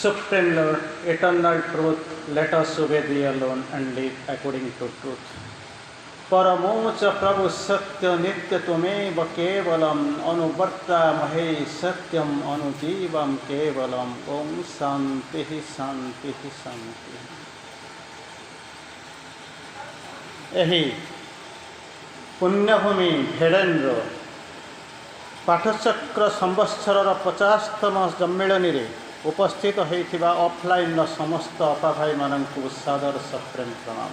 Supreme Lord, eternal truth, let us obey thee alone and live according to truth. परमोच प्रभु सत्य नित्य तुमेव केवलम अनुवर्ता महे सत्यम अनुजीवम केवलम ओम शांति शांति शांति। यही पुण्यभूमि भेड़ेन्द्र पाठचक्र संवत्सर 50तम सम्मेलन रे उपस्थित होइथिबा ऑफलाइन समस्त अपा भाई माननकु सादर सप्रेम प्रणाम।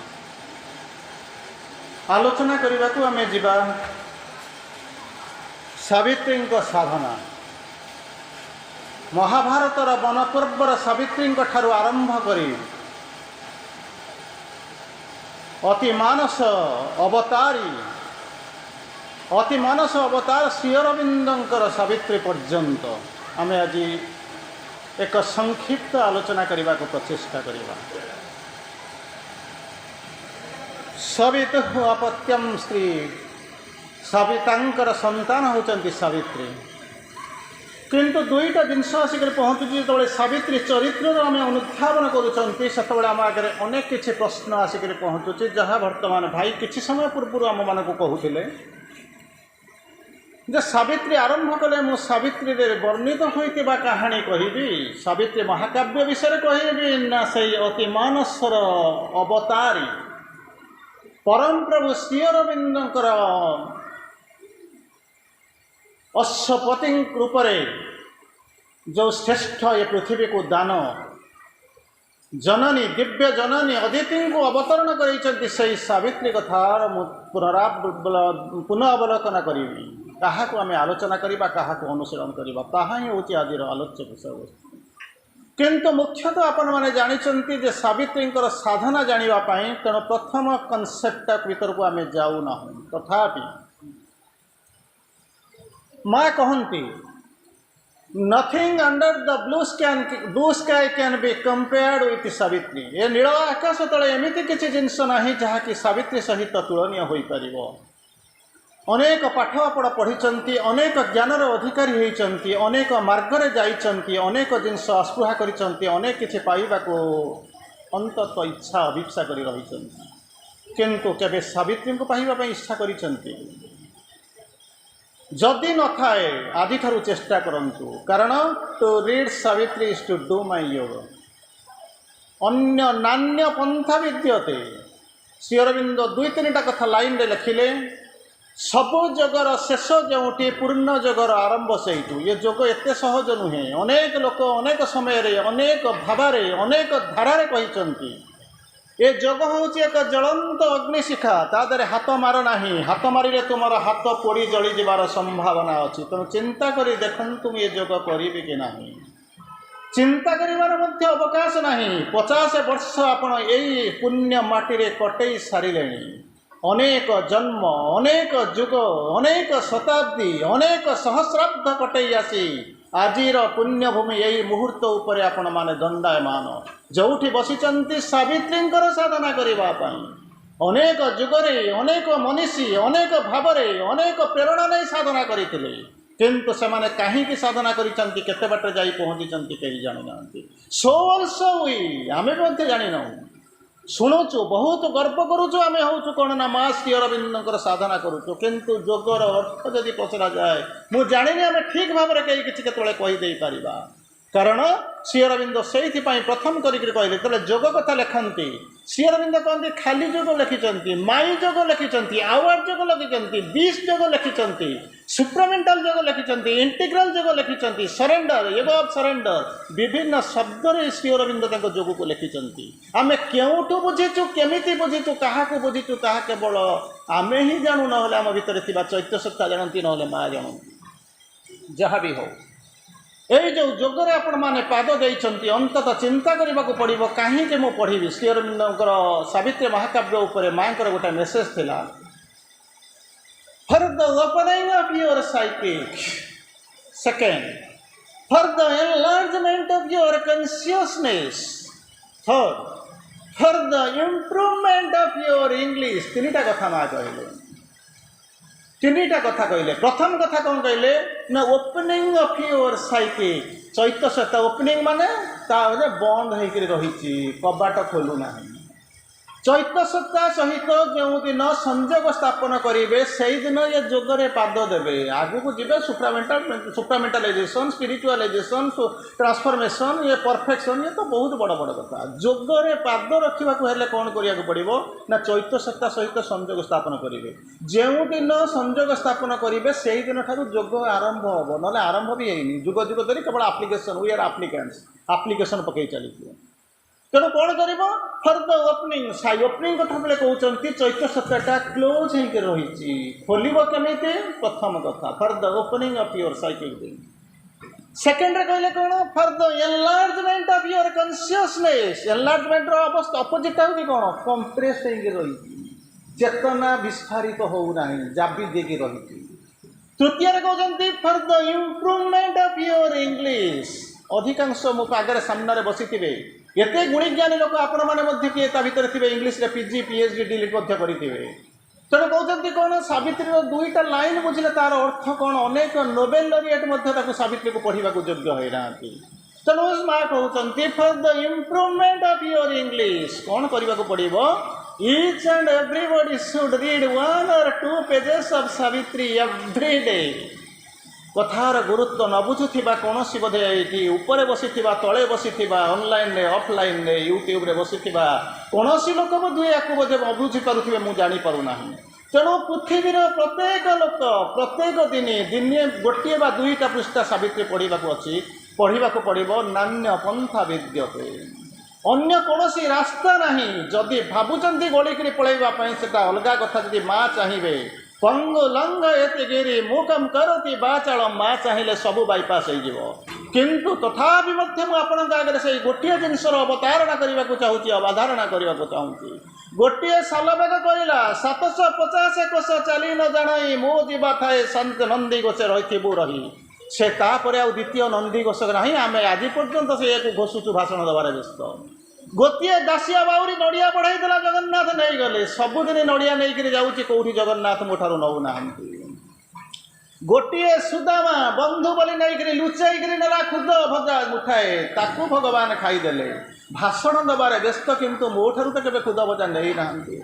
आलोचना करने को आम जा सावित्री साधना महाभारतर वनपर्वर सावित्री ठारू आरंभ करी अति मानस अवतार श्री अरविंदर सावित्री पर्यंत आम आज एक संक्षिप्त आलोचना करने को प्रचेषा करवा। सवितुः अपत्यम स्त्री सवितांकर संतान होचंती सावित्री, किंतु दुईटा जिनस आसिक पहुँचुची जो सावित्री चरित्र आम अनुधावन करुँच से आम आगे अनेक किसी प्रश्न आसिक पहुँचुची जहाँ वर्तमान भाई किसी समय पूर्व आम मान कहते जे सावित्री आरंभ कले मु सावित्री वर्णित होइतिबा कहानी कहिबी, सावित्री महाकाव्य विषय कहबी ना से अति मानसर अवतारी परम प्रभु श्री अरविंदर अश्वपति रूप जो श्रेष्ठ ये पृथ्वी को दान जननी दिव्य जननी अदिति को अवतरण कर सावित्री कथार पुनः अवलोकन करी क्या आम आलोचना करवा क्या अनुशीलन करवा ताहा ही हूँ आज आलोच्य विषय वस्तु। किंतु मुख्यतः आपण मैंने जानते जे सावित्री साधना जानापी तेणु प्रथम कनसेप्ट भीतर को आम जाऊना तथापि माँ कहती nothing under the blue sky can be compared with Savitri. ये नील आकाश तले एमती किसी जिनस ना जहाँकि सावित्री सहित तुलनीय हो पार। अनेक पाठपढ़ पढ़ी अनेक ज्ञानर अधिकारी होती अनेक मार्गरे जाइछन्ति अनेक जिनस अस्पृहा करिछन्ति अनेक किछि पाइबाको अंतत इच्छा अभिप्सा करि रहिछन्ति किंतु केबे सावित्री को पाइबा पई इच्छा करिछन्ति जदि न थाए आदि ठारू चेष्टा करंतु कारण to read Savitri is to do my yoga. अन्य नान्य पंथा विद्यते श्री अरविंद दुई तीन कथा लाइन रे लिखिले सबु जगर शेष जोटी पूर्ण जगर आरंभ से ये जोग एत सहज नुहे। अनेक लोक अनेक समय अनेक भाव अनेक धारारे कहते ये जोग हूँ एक ज्वलंत अग्निशिखा तादरे हाथ मार ना हाथ मारे तुम हाथ पोड़ी जली जीवार संभावना अच्छी तेणु चिंता करी देखु ये जोग करी कि ना चिंता करिवार मध्य अवकाश नहीं। 50 वर्ष आपण यही पुण्य माटी कटई सारे अनेक जन्म अनेक जुग अनेक शताब्दी अनेक सहस्राब्द कटई आसी आजिर पुण्यभूमि यही मुहूर्त उपर आपण माने दंडायमान जोठी बसिचंती सावित्री साधना करने अनेक जुगरे अनेक मनीषी अनेक भावरे अनेक प्रेरणा नहीं साधना करते किंतु से माने कहीं साधना करिचंती केते बाटे जाई पहुंचीचंती कहीं जानी ना। सो ऑल्सो वी आमे मध्य जानी ना शुणुचु बहुत गर्व करुचु आम हूँ कौन ना माँ श्री अरविंदर साधना करुचु किंतु जोगर अर्थ जदि पचरा जाए मु जानी आम ठीक भाव में कहीं किसी केतले कहीदे पार कारण श्री अरविंद से प्रथम करके कहले तेरे जोग कथा लिखती श्री अरविंद कहते खाली जोग लिखिं माई जोग लिखिं आवर जोग लिखिं 20 जोग लिखिं सुप्रमेंटाल जोग लिखिं इंटीग्राल जोग लिखिं सरेंडर योग ऑफ सरेंडर विभिन्न शब्द श्री अरविंद जोग को लिखिं आम क्योंठू बुझीचु केमिति बुझीचु क्या बुझीचु ताहा केवल आमे ही जानू ना आम भितर चैत्य सत्ता जानती ना माँ जानती जहाँ भी हो यही जो जोगरे आपण माने पाद देइछन्ति अंतत चिंता करने को पड़ो कहीं मु पढ़ी श्री अरविंदर सावित्री महाकाव्य उपर माँ गोटे मेसेज थिला for the opening of your psychic second for the enlargement of your consciousness third for the improvement of your English. तीनटा कथा माँ कहले तीनटा कथा कहले प्रथम कथा कौन कहले ना ओपनिंग ऑफ योर साइकिक चैत्य सत्ता ओपनिंग माने ତାପରେ ବନ୍ଦ ହେଇକରି ରହିଛି, କବାଟ ଖୋଲୁନାହିଁ। ଚୈତ୍ର ସତ୍ତା ସହିତ ଯେଉଁଦିନ ସଂଯୋଗ ସ୍ଥାପନ କରିବେ ସେଇଦିନ ଏ ଯୋଗରେ ପାଦ ଦେବେ। ଆଗକୁ ଯିବେ ସୁପ୍ରାମେଣ୍ଟାଲାଇଜେସନ୍, ସ୍ପିରିଚୁଆଲାଇଜେସନ୍, ଟ୍ରାନ୍ସଫର୍ମେସନ୍, ଇଏ ପରଫେକ୍ସନ୍, ଇଏ ତ ବହୁତ ବଡ଼ ବଡ଼ କଥା। ଯୋଗରେ ପାଦ ରଖିବାକୁ ହେଲେ କ'ଣ କରିବାକୁ ପଡ଼ିବ ନା ଚୈତ୍ର ସତ୍ତା ସହିତ ସଂଯୋଗ ସ୍ଥାପନ କରିବେ। ଯେଉଁଦିନ ସଂଯୋଗ ସ୍ଥାପନ କରିବେ ସେଇଦିନ ଠାରୁ ଯୋଗ ଆରମ୍ଭ ହେବ, ନହେଲେ ଆରମ୍ଭ ବି ହେଇନି। ଯୁଗ ଯୁଗ ଧରି କେବଳ ଆପ୍ଲିକେସନ୍, ୱି ଆର୍ ଆପ୍ଲିକାଣ୍ଟସ୍, ଆପ୍ଲିକେସନ୍ ପକାଇ ଚାଲିଥିବ। ତେଣୁ କ'ଣ କରିବ? For the opening, Sai opening କଥା ବେଳେ କହୁଛନ୍ତି ଚୈତ୍ର ସତ୍ତାଟା କ୍ଲୋଜ୍ ହେଇକି ରହିଛି, ଖୋଲିବ କେମିତି? ପ୍ରଥମ କଥା for the opening of your psychic being. ସେକେଣ୍ଡରେ କହିଲେ କ'ଣ? For the enlargement of your consciousness. ଏନ୍ଲାର୍ଜମେଣ୍ଟର ଅବସ୍ଥା ଅପୋଜିଟ୍ ହେଉଛି କ'ଣ? କମ୍ପ୍ରେସ୍ ହେଇକି ରହିଛି, ଚେତନା ବିସ୍ଫାରିତ ହେଉନାହିଁ, ଜାବି ଦେଇକି ରହିଛି। ତୃତୀୟରେ କହୁଛନ୍ତି for the improvement of your English. ଅଧିକାଂଶ ମୋ ଆଗରେ ସାମ୍ନାରେ ବସିଥିବେ, ଏତେ ଗୁଣିଜ୍ଞାନୀ ଲୋକ ଆପଣମାନେ ମଧ୍ୟ କିଏ ତା ଭିତରେ ଥିବେ, ଇଂଲିଶରେ PG PhD ଡିଲିଟ୍ ମଧ୍ୟ କରିଥିବେ। ତେଣୁ କହୁଛନ୍ତି କ'ଣ? ସାବିତ୍ରୀର ଦୁଇଟା ଲାଇନ୍ ବୁଝିଲେ ତାର ଅର୍ଥ କ'ଣ? ଅନେକ ନୋବେଲ ଲରିଏଟ୍ ମଧ୍ୟ ତାକୁ ସାବିତ୍ରୀକୁ ପଢ଼ିବାକୁ ଯୋଗ୍ୟ ହୋଇନାହାନ୍ତି। ତେଣୁ ମା କହୁଛନ୍ତି for the improvement of your English କ'ଣ କରିବାକୁ ପଡ଼ିବ? Each and everybody should read 1 or 2 pages of Savitri every day. କଥାର ଗୁରୁତ୍ୱ ନ ବୁଝୁଥିବା କୌଣସି ବୋଧେ ଏଇଠି ଉପରେ ବସିଥିବା, ତଳେ ବସିଥିବା, ଅନଲାଇନ୍ରେ ଅଫଲାଇନ୍ରେ ୟୁଟ୍ୟୁବରେ ବସିଥିବା କୌଣସି ଲୋକ ବୋଧେ ୟାକୁ ବୋଧେ ବୁଝିପାରୁଥିବେ, ମୁଁ ଜାଣିପାରୁନାହିଁ। ତେଣୁ ପୃଥିବୀର ପ୍ରତ୍ୟେକ ଲୋକ ପ୍ରତ୍ୟେକ ଦିନେ ଗୋଟିଏ ବା ଦୁଇଟା ପୃଷ୍ଠା ସାବିତ୍ରୀ ପଢ଼ିବାକୁ ଅଛି, ପଢ଼ିବାକୁ ପଡ଼ିବ। ନାନ୍ୟ ପନ୍ଥା ବିଦ୍ୟତେ, ଅନ୍ୟ କୌଣସି ରାସ୍ତା ନାହିଁ। ଯଦି ଭାବୁଛନ୍ତି ଗଳିକିରି ପଳାଇବା ପାଇଁ ସେଟା ଅଲଗା କଥା। ଯଦି ମା ଚାହିଁବେ ପଙ୍ଗୁ ଲଙ୍ଗ ଏତିକିରି ମୁକମ୍ କରତି ବାଚାଳ, ମା ଚାହିଁଲେ ସବୁ ବାଇପାସ୍ ହେଇଯିବ। କିନ୍ତୁ ତଥାପି ମଧ୍ୟ ମୁଁ ଆପଣଙ୍କ ଆଗରେ ସେଇ ଗୋଟିଏ ଜିନିଷର ଅବତାରଣା କରିବାକୁ ଚାହୁଁଛି, ଅବଧାରଣା କରିବାକୁ ଚାହୁଁଛି। ଗୋଟିଏ ସାଲବେଗ କହିଲା 750 କୋଶ ଚାଲି ନ ଜାଣଇ, ମୁଁ ଯିବା ଥାଏ ସନ୍ତ ନନ୍ଦୀ ଗୋଷେ ରହିଥିବୁ ରହି। ସେ ତାପରେ ଆଉ ଦ୍ୱିତୀୟ ନନ୍ଦୀ ଗୋଷ ନାହିଁ। ଆମେ ଆଜି ପର୍ଯ୍ୟନ୍ତ ସେଇଆକୁ ଘୋଷୁଛୁ, ଭାଷଣ ଦେବାରେ ବ୍ୟସ୍ତ। ଗୋଟିଏ ଦାସିଆ ବାଉରୀ ନଡ଼ିଆ ବଢ଼ାଇଥିଲା, ଜଗନ୍ନାଥ ନେଇଗଲେ। ସବୁଦିନ ନଡ଼ିଆ ନେଇକରି ଯାଉଛି, କେଉଁଠି ଜଗନ୍ନାଥ ମୋ ଠାରୁ ନେଉନାହାନ୍ତି। ଗୋଟିଏ ସୁଦାମା ବନ୍ଧୁ ବୋଲି ନେଇକରି ଲୁଚାଇକରି ନେଲା ଖୁଦ ଭଜା ମୁଠାଏ, ତାକୁ ଭଗବାନ ଖାଇଦେଲେ। ଭାଷଣ ଦେବାରେ ବ୍ୟସ୍ତ, କିନ୍ତୁ ମୋ ଠାରୁ ତ କେବେ ଖୁଦ ଭଜା ନେଇନାହାନ୍ତି।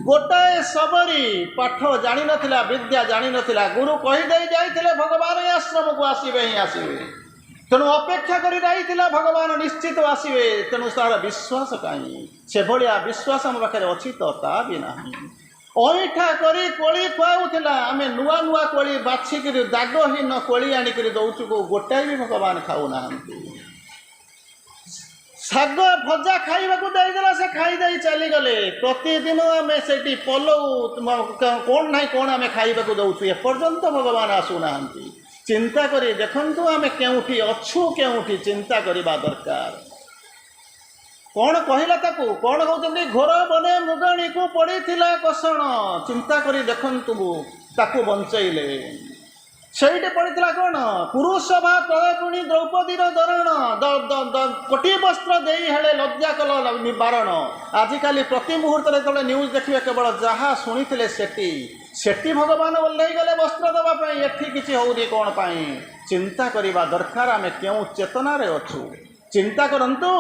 ଗୋଟାଏ ସବରୀ ପାଠ ଜାଣିନଥିଲା, ବିଦ୍ୟା ଜାଣିନଥିଲା, ଗୁରୁ କହିଦେଇ ଯାଇଥିଲେ ଭଗବାନ ଏ ଆଶ୍ରମକୁ ଆସିବେ ହିଁ ଆସିବେ। ତେଣୁ ଅପେକ୍ଷା କରି ରହିଥିଲା, ଭଗବାନ ନିଶ୍ଚିତ ଆସିବେ। ତେଣୁ ତାର ବିଶ୍ୱାସ କାହିଁ? ସେଭଳିଆ ବିଶ୍ୱାସ ଆମ ପାଖରେ ଅଛି ତ? ତା ବି ନାହିଁ। ଅଇଁଠା କରି କୋଳି ଖୁଆଉଥିଲା, ଆମେ ନୂଆ ନୂଆ କୋଳି ବାଛିକିରି ଦାଗହୀନ କୋଳି ଆଣିକରି ଦେଉଛୁ, ଗୋଟାଏ ବି ଭଗବାନ ଖାଉନାହାନ୍ତି। ଶାଗ ଭଜା ଖାଇବାକୁ ଦେଇଦେଲା, ସେ ଖାଇଦେଇ ଚାଲିଗଲେ। ପ୍ରତିଦିନ ଆମେ ସେଠି ପଲଉ କ'ଣ ନାହିଁ କ'ଣ ଆମେ ଖାଇବାକୁ ଦେଉଛୁ, ଏପର୍ଯ୍ୟନ୍ତ ଭଗବାନ ଆସୁନାହାନ୍ତି। ଚିନ୍ତା କରି ଦେଖନ୍ତୁ ଆମେ କେଉଁଠି ଅଛୁ, କେଉଁଠି ଚିନ୍ତା କରିବା ଦରକାର। କ'ଣ କହିଲା ତାକୁ? କ'ଣ କହୁଛନ୍ତି? ଘୋର ବନେ ମୃଗଣୀକୁ ପଡ଼ିଥିଲା କଷଣ। ଚିନ୍ତା କରି ଦେଖନ୍ତୁ, ତାକୁ ବଞ୍ଚେଇଲେ। ସେଇଠି ପଡ଼ିଥିଲା କ'ଣ? ପୁରୁଷ ବା ତଳେ ପୁଣି ଦ୍ରୌପଦୀର ଦରଣ, କୋଟି ବସ୍ତ୍ର ଦେଇ ହେଳେ ଲଜ୍ଜା କଲ ନିବାରଣ। ଆଜିକାଲି ପ୍ରତି ମୁହୂର୍ତ୍ତରେ ଯେତେବେଳେ ନ୍ୟୁଜ୍ ଦେଖିବେ, କେବଳ ଯାହା ଶୁଣିଥିଲେ ସେଠି ଭଗବାନ ଓହ୍ଲେଇ ଗଲେ ବସ୍ତ୍ର ଦେବା ପାଇଁ। ଏଠି କିଛି ହେଉନି କ'ଣ ପାଇଁ? ଚିନ୍ତା କରିବା ଦରକାର, ଆମେ କେଉଁ ଚେତନାରେ ଅଛୁ। ଚିନ୍ତା କରନ୍ତୁ,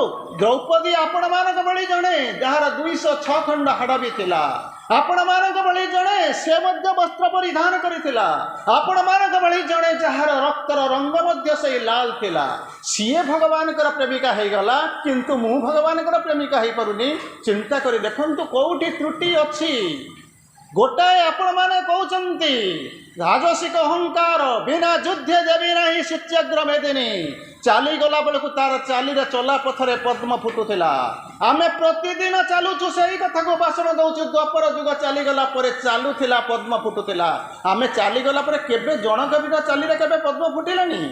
ଦ୍ରୌପଦୀ ଆପଣମାନଙ୍କ ଭଳି ଜଣେ ଯାହାର 206 ଖଣ୍ଡ ହାଡ଼ ବି ଥିଲା। ଆପଣମାନଙ୍କ ଭଳି ଜଣେ ସେ ମଧ୍ୟ ବସ୍ତ୍ର ପରିଧାନ କରିଥିଲା। ଆପଣମାନଙ୍କ ଭଳି ଜଣେ ଯାହାର ରକ୍ତର ରଙ୍ଗ ମଧ୍ୟ ସେଇ ଲାଲ ଥିଲା। ସିଏ ଭଗବାନଙ୍କର ପ୍ରେମିକା ହେଇଗଲା, କିନ୍ତୁ ମୁଁ ଭଗବାନଙ୍କର ପ୍ରେମିକା ହେଇପାରୁନି। ଚିନ୍ତା କରି ଦେଖନ୍ତୁ କେଉଁଠି ତ୍ରୁଟି ଅଛି। ଗୋଟାଏ ଆପଣମାନେ କହୁଛନ୍ତି ରାଜସିକ ଅହଙ୍କାର, ବିନା ଯୁଦ୍ଧେ ଦେବି ନାହିଁ ସୂଚ୍ୟାଗ୍ର ମେଦିନୀ। ଚାଲିଗଲା ବେଳକୁ ତାର ଚାଲିରେ ଚଲାପଥରେ ପଦ୍ମ ଫୁଟୁଥିଲା। ଆମେ ପ୍ରତିଦିନ ଚାଲୁଛୁ, ସେଇ କଥାକୁ ଭାଷଣ ଦେଉଛୁ। ଦ୍ୱାପର ଯୁଗ ଚାଲିଗଲା ପରେ ଚାଲୁଥିଲା, ପଦ୍ମ ଫୁଟୁଥିଲା। ଆମେ ଚାଲିଗଲା ପରେ କେବେ ଜଣକ ବି ଚାଲିରେ କେବେ ପଦ୍ମ ଫୁଟିଲାନି?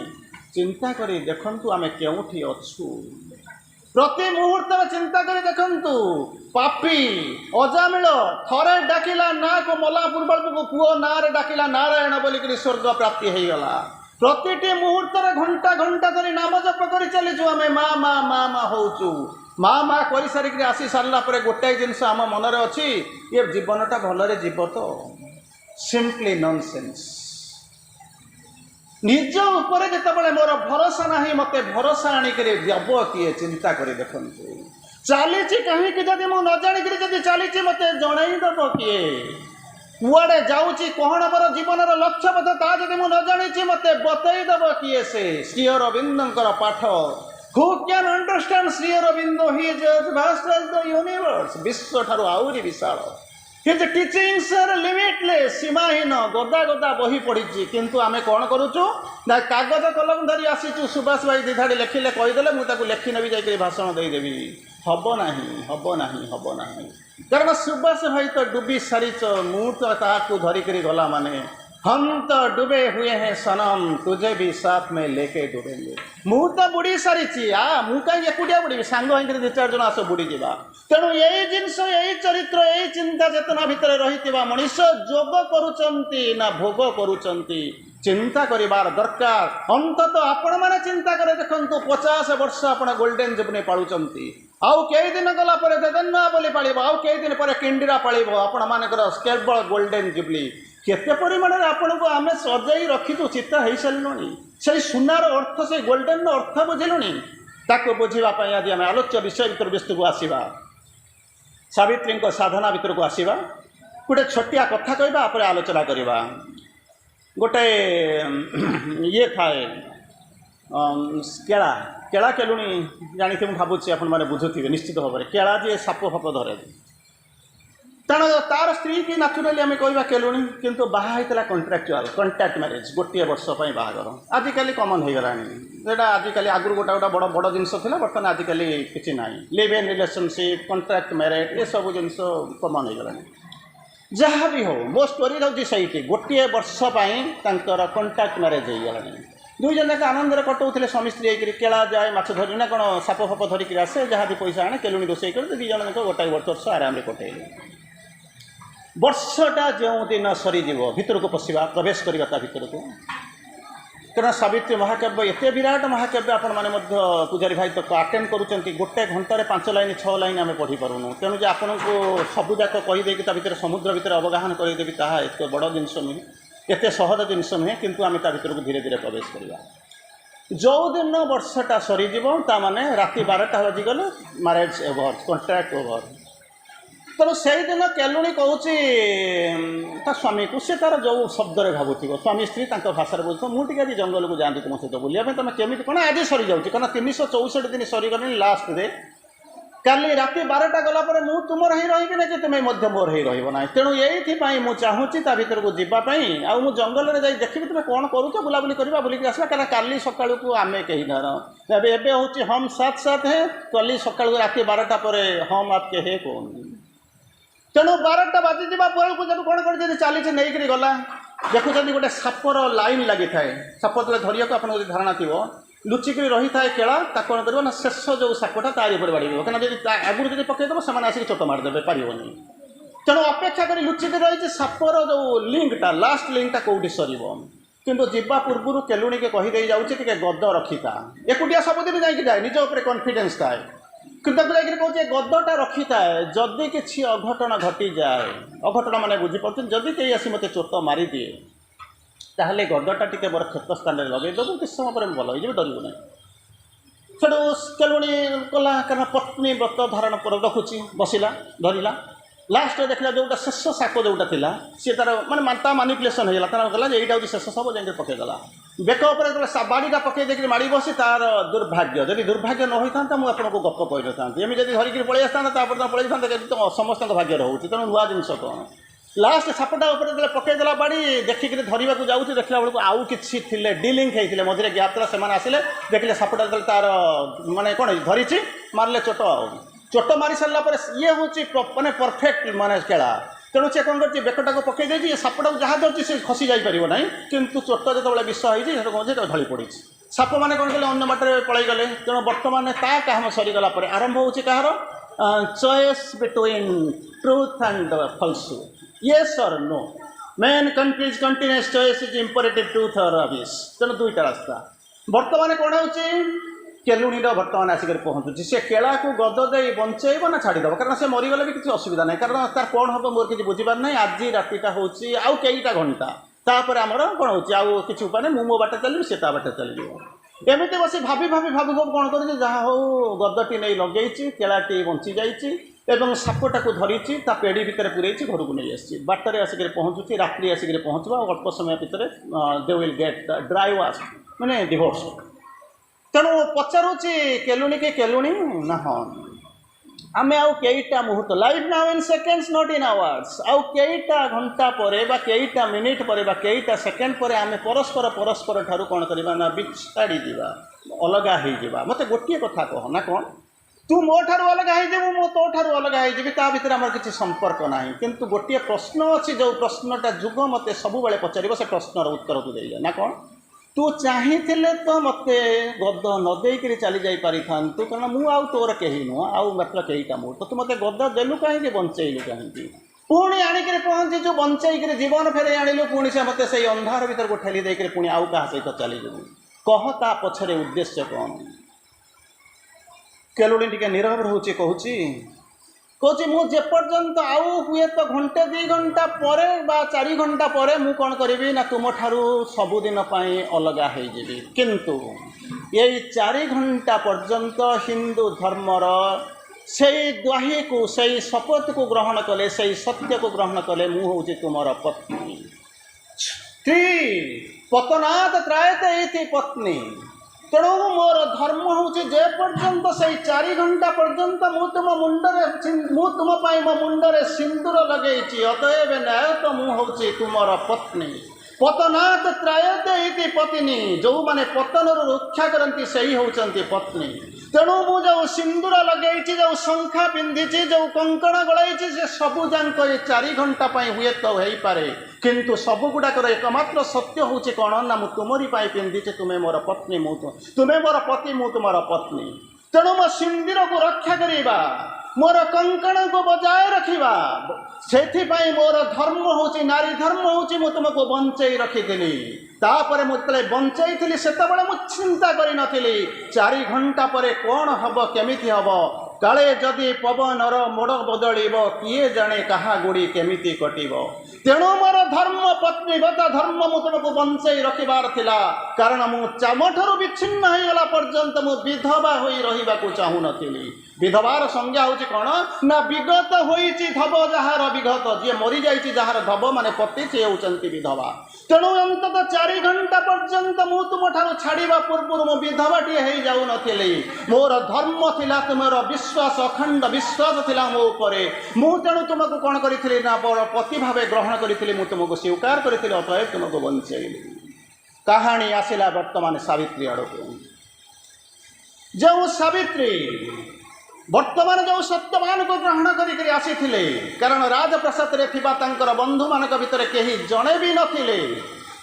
ଚିନ୍ତା କରି ଦେଖନ୍ତୁ ଆମେ କେଉଁଠି ଅଛୁ। ପ୍ରତି ମୁହୂର୍ତ୍ତରେ ଚିନ୍ତା କରି ଦେଖନ୍ତୁ। ପାପୀ ଅଜାମିଳ ଥରେ ଡାକିଲା ନାଁକୁ, ମଲା ପୂର୍ବକୁ ପୁଅ ନାଁରେ ଡାକିଲା ନାରାୟଣ ବୋଲିକିରି ସ୍ୱର୍ଗ ପ୍ରାପ୍ତି ହେଇଗଲା। ପ୍ରତିଟି ମୁହୂର୍ତ୍ତରେ ଘଣ୍ଟା ଘଣ୍ଟା ଧରି ନାମ ଜପ କରି ଚାଲିଛୁ। ଆମେ ମା ମା ମା ମା ହଉଛୁ। ମା ମା କରିସାରିକିରି ଆସି ସାରିଲା ପରେ ଗୋଟାଏ ଜିନିଷ ଆମ ମନରେ ଅଛି, ଏ ଜୀବନଟା ଭଲରେ ଯିବ ତ? Simply nonsense. निज उपरे जितेबाला मोर भरोसा ना मत भरोसा आणिक देव किए चिंता कर देखु चली कहीं जदि मुझ न जाणिक जदि चली मत जनईदेव किए कुआड़े जाऊँगी कौन मोर जीवन लक्ष्य पथ ता जदि मुझ न जाणी मत बतईदेव किए से श्री अरविंदर पाठ who can understand Shri Aurobindo he is vast as the universe विश्व ठारू आउरी विशाल हिज टीचिंग्स आर लिमिटलेस सीमाहीन गदा गदा बही पड़ी किंतु आमे कौन करुचु ना कागज कलम धरी आसीचु सुभाष भाई दिधाड़ी लिखिले कहीदेले मुझे लिखिनेबी जाकि भाषण देदेवी हब ना कारण सुभाष भाई तो डुबी सारीच मु तो ताकू धरिक गला माने हम तो डूबे हुए हैं सनम तुझे भी साथ में लेके डूबेंगे मु तो बुड़ी सारी मु कहीं एकुटिया बुड़ी सांग होकर दु चार जन आस बुड़ी जा तेणु यही जिनस यही चरित्र यही चिंता चेतना भितर रही मनीष जोग करुचंती ना भोग करुचंती चिंता करिबार दरकार अंतत आपण माने चिंता करे देखंतु 50 वर्ष आपण गोल्डन जुबली पाळुचंती आउ कई दिन गला पर देदन्ना बोली पाळिबो आउ कई दिन पर किंडीरा पाळिबो आपण मानकर केवल गोल्डन जुबली केते परिमाण आपण को आमे सजाई रखीचु चित्त हो सारे से सुनार अर्थ से गोल्डन अर्थ बुझिलुनी ताको बुझापी आज आम आलोच्य विषय भर व्यस्त को आसवा सावित्री साधना भर को आसवा गोटे छोटिया कथा कहवा पर आलोचना करवा गोटे ये थाए केला केला केलुणी जानी थे भावुँ आपण मैंने बुझुवे निश्चित भाव में केला जी साप फाप धरे तेणु तार स्त्री की नाचुराली आम कहवा केलुणी किंतु बाहर कंट्राक्चुआल कंट्राक्ट मैरेज गोटे वर्ष बाहागर आजिकल कमन हो गला आजिकल आगुरी गोटा गोटा बड़ बड़ जिनस था बर्तमान आजिकल किसी ना live in relationship contract marriage ये सब जिन कमन हो गला जहाँ भी हो मो स्टोरी रोचे सही गोटे वर्ष कंट्राक्ट मैरेज हो गला दुई जन आनंद कटाऊे स्वामी स्त्री होकर केला जाए माछ धरी ना कौन साप फाप धरिक आसे जहाँ भी पैसा आने केलुणी रोषे कर दी जन गोटाए वर्ष आराम कटे वर्षटा जो दिन सरीज भितर को पशा प्रवेश करता भितर को कारण सावित्री महाकाव्य एत विराट महाकाव्य आपण मैंने पूजारी भाई तक आटेड कर गोटे घंटे 5 लाइन 6 लाइन आम पढ़ी पारूँ तेणु जे आपन को सबुजाक कहीदे भितर समुद्र भितर अवगाहन करदेवी ताहा एत बड़ जिनस नुहे एत सहज जिनस नुहे किंतु आम भितर को धीरे धीरे प्रवेश करवा जो दिन वर्षटा सरीज ताने राति 12टा बजिगले मैरेज ओवर कंट्राक्ट ओवर तेणु से दिन केलुणी कहूँ स्वामी को सी तार जो शब्द भावुव स्वामी स्त्री भाषा बुझे मुझे आज जंगल को जाती तुम सहित बुलाया तुम केमी कौन आज सरी जाऊँगी कारण 364 दिन सरीगले लास्ट रे काली राति 12टा गलापर मु तुमर ही रही ना कि तुम्हें मोर ही रहा तेणु ये मुझे चाहूँगी ता भर को जावाई आउ जंगल में जाई देखी तुम कौन करुच बुलाबुली करवा बुलिक आसवा कारण काली सका आमे कहीं धर एवं हूँ हम साथ साथ है काली सका राति 12टा पर हम आपके है कौन तेणु 12टा बाजी जा जब कौन कर चली नहीं गला देखुं गोटे सापर लाइन लगी थाए साप जो धरिया को आपको धारणा थी लुचिक रही था केला कौन कर ना शेष जो सापटा तारी पर बाड़ी कहीं जब आगुरी जब पकईदेव से आसिक चोट मारिदेवे पारनी तेणु अपेक्षा कर लुचिक रही सापर जो लिंकटा लास्ट लिंकटा कौटी सर किंतु जीवा पूर्व केलुणी के कहीदे जाऊँगी गद रखी था एकुटिया सबुदिन जाए निज उपर कॉन्फिडेंस थाए किंतु कहते गदटा रखी थाए जदि किसी अघटन घटी जाए अघटन मैंने बुझीपार जदि कहीं आसी मत चोट मारी दिए ताहले गदटा टी मोर क्षत स्थान में लगेदेव किस समय पर भल हो डरबू ना सेठू केलुणी कला कारण पत्नी व्रत धारण पर रखुची बसला धरला लास्ट देखला जोटा शेष साप जोटा था सी तार मानता मानिपुलेसन होगा तार गला यहाँ हूँ शेष सब जाए पकईदेला बेक बाड़ीटा पकई देकर माड़ी बसी तार दुर्भाग्य जब दुर्भाग्य न होता मुझे आपको गप कही था एम जब धरिक पलि आसता पलि था समस्त भाग्य रोचे तेणु नुआ जिन कौन लास्ट सापटा उपर पकईदेला बाड़ी देखिक धरवा जाऊँ देखला बेलू आउ कि डिलिंग होते मझे गैप था से आसिले देखिले सापटा तार माने कौन धरी मारे चोट चोट मारी सारा पर ये हूँ माने परफेक्ट माने केला तेणु से कौन कर बेकटा को पकई दे सापटा जहाँ धरती से खसी जापर ना किंतु चोट जो विष होती ढली पड़ी साप मैंने कौन कले अन्य बाटर पलि गले तेणु बर्तमान ता काम सरीगला आरंभ हो कहार choice between truth and falsehood yes और no man countries continuous choice is imperative truth और अबिस तेणु दुईटा रास्ता बर्तमान कौन हो केलुणी बर्तमान आसिक पहुँचुची से केला को गद दे बंचेब ना छाड़ीदेव कारण से मरीगले भी किसी असुविधा ना कारण तार कौन हम मोर किसी बुझीपार ना आज रातिटा हूँ आउ कईटा घंटा तापर आमर कौन हो कि उपाय नहीं मो बाटे चलिए सी ता बाटे चलिए एमती बस भाभी भाभी भाभी भाभी कौन कर जहाँ हो गदटी नहीं लगे केलाटी बंची जाइए सापटा को धरी पेड़ी भितर पूरे घर को नहीं आसी बाटर आसिक पहुँचुची रात्रि आसिक पहुँचवा अल्प समय भितर they will get dry wash माने डिवोर्स तेणु पचारूची केलुणी के केलुणी ना हाँ आमे आउ केईटा मुहूर्त life now in seconds not in hours आउ केईटा घंटा परे बा केईटा मिनिट परे बा केईटा सेकेंड परे आमे परस्पर परस्पर ठारू कौन करबा ना बिछाड़ी दिबा अलगा हो जावा मते गोटे कथा कह ना कौन तू मो ठारू अलगा हो जाबू मो तो ठारू अलगा हो जीवी ता भीतर हमर किछि संपर्क नाही किंतु गोटे प्रश्न अछि जो प्रश्नटा जुग मते सब बेले पचारिबो से प्रश्नर उत्तर तू देइजा ना कौन तू चाहिए तो मत गद न देकर चली जा पारि था कारण मु आउ तोर कहीं नुह आउ मात्र कईटा मुहूर्त तू मत गद देलु कहीं बंचेलु कहीं पुणी आणिक पहुँची जो बंचेक जीवन फेरे आणिलु पुणी से मत से अंधार भर को ठेली देकर पुणी आउ क्या सहित चली जाऊ कह ता पछरे उद्देश्य कौन केलुणी टिके नीरव रोचे कहूँ मुझे पर्यंत आउ हुए तो घंटे 2 घंटा परे बा 4 घंटा परे मु कौन करी ना तुम ठारू सबुदिन अलगा हो जीवी किंतु यही 4 घंटा पर्यंत हिंदू धर्मर से द्वाही को से शपथ को ग्रहण कले से सत्य को ग्रहण कले मु हूँ तुमर पत्नी स्त्री पतनात् त्रायते इति पत्नी तेणु मोर धर्म हूँ जे पर्यंत से 4 घंटा पर्यंत मु तुम मुंडरे मु तुम मो मुंडरे सिंदूर लगे अतएव न्याय तो मु हूँ तुमर पत्नी पतनात् त्रायते इति पत्नी जो माने पतन रक्षा करती से ही होती पत्नी तेणु मु जो सिंदूर लगे जो शंखा पिंधि जो कंकण गलाई से सबू जाक 4 घंटा हुए तो हो पारे किंतु सब गुड़ाकर एकमात्र सत्य हूँ कौन ना मु तुमरी पिंधिचे तुम्हें मोर पत्नी तुम्हें मोर पति मु तुमर पत्नी तेणु मो सिंदूर को रक्षा करवा मोर कंकण को बजाय रखा से मोर धर्म हूँ नारी धर्म हूँ मु तुमको बंचई रखी तापर मुझे बंचई थी से चिंता करी नथिली 4 घंटा पर कौन हम केमिति हम काले जदि पवनर मोड़ बदल किए जाने कहा गुड़ी केमिति कटिब तेणु मोर धर्म पत्नीगत धर्म मु तुमको बंचई रखिबार थिला कारण मु चामठारू विच्छिन्न होगला पर्यंत मु विधवा होई रहिबा को चाहू नथिली विधवार संज्ञा हूँ कौन ना विगत होइछि धब जहार विगत जी मरी जाइछि जहार धब माने पति से होउचंती विधवा तेणु अंतत 4 घंटा पर्यंत मु तुम ठारू छाड़िबा पूर्व मो विधवाटी हो जाऊ नथिली मोर धर्म थिला तुमर विश्वास अखंड विश्वास थिला मो उपरे मु तेणु तुमको कौन करिथिली ना पति भावे ग्रहण करिथिली मु तुमको स्वीकार करिथिली अतएव तुमको बंचैली कहानी आसिला वर्तमान सावित्री आड़को जो सावित्री वर्तमान जो सत्यवान को ग्रहण करी आसी कारण राजप्रसाद रे थिबा तांकर बंधु मान भितर कहीं जड़े भी नथिले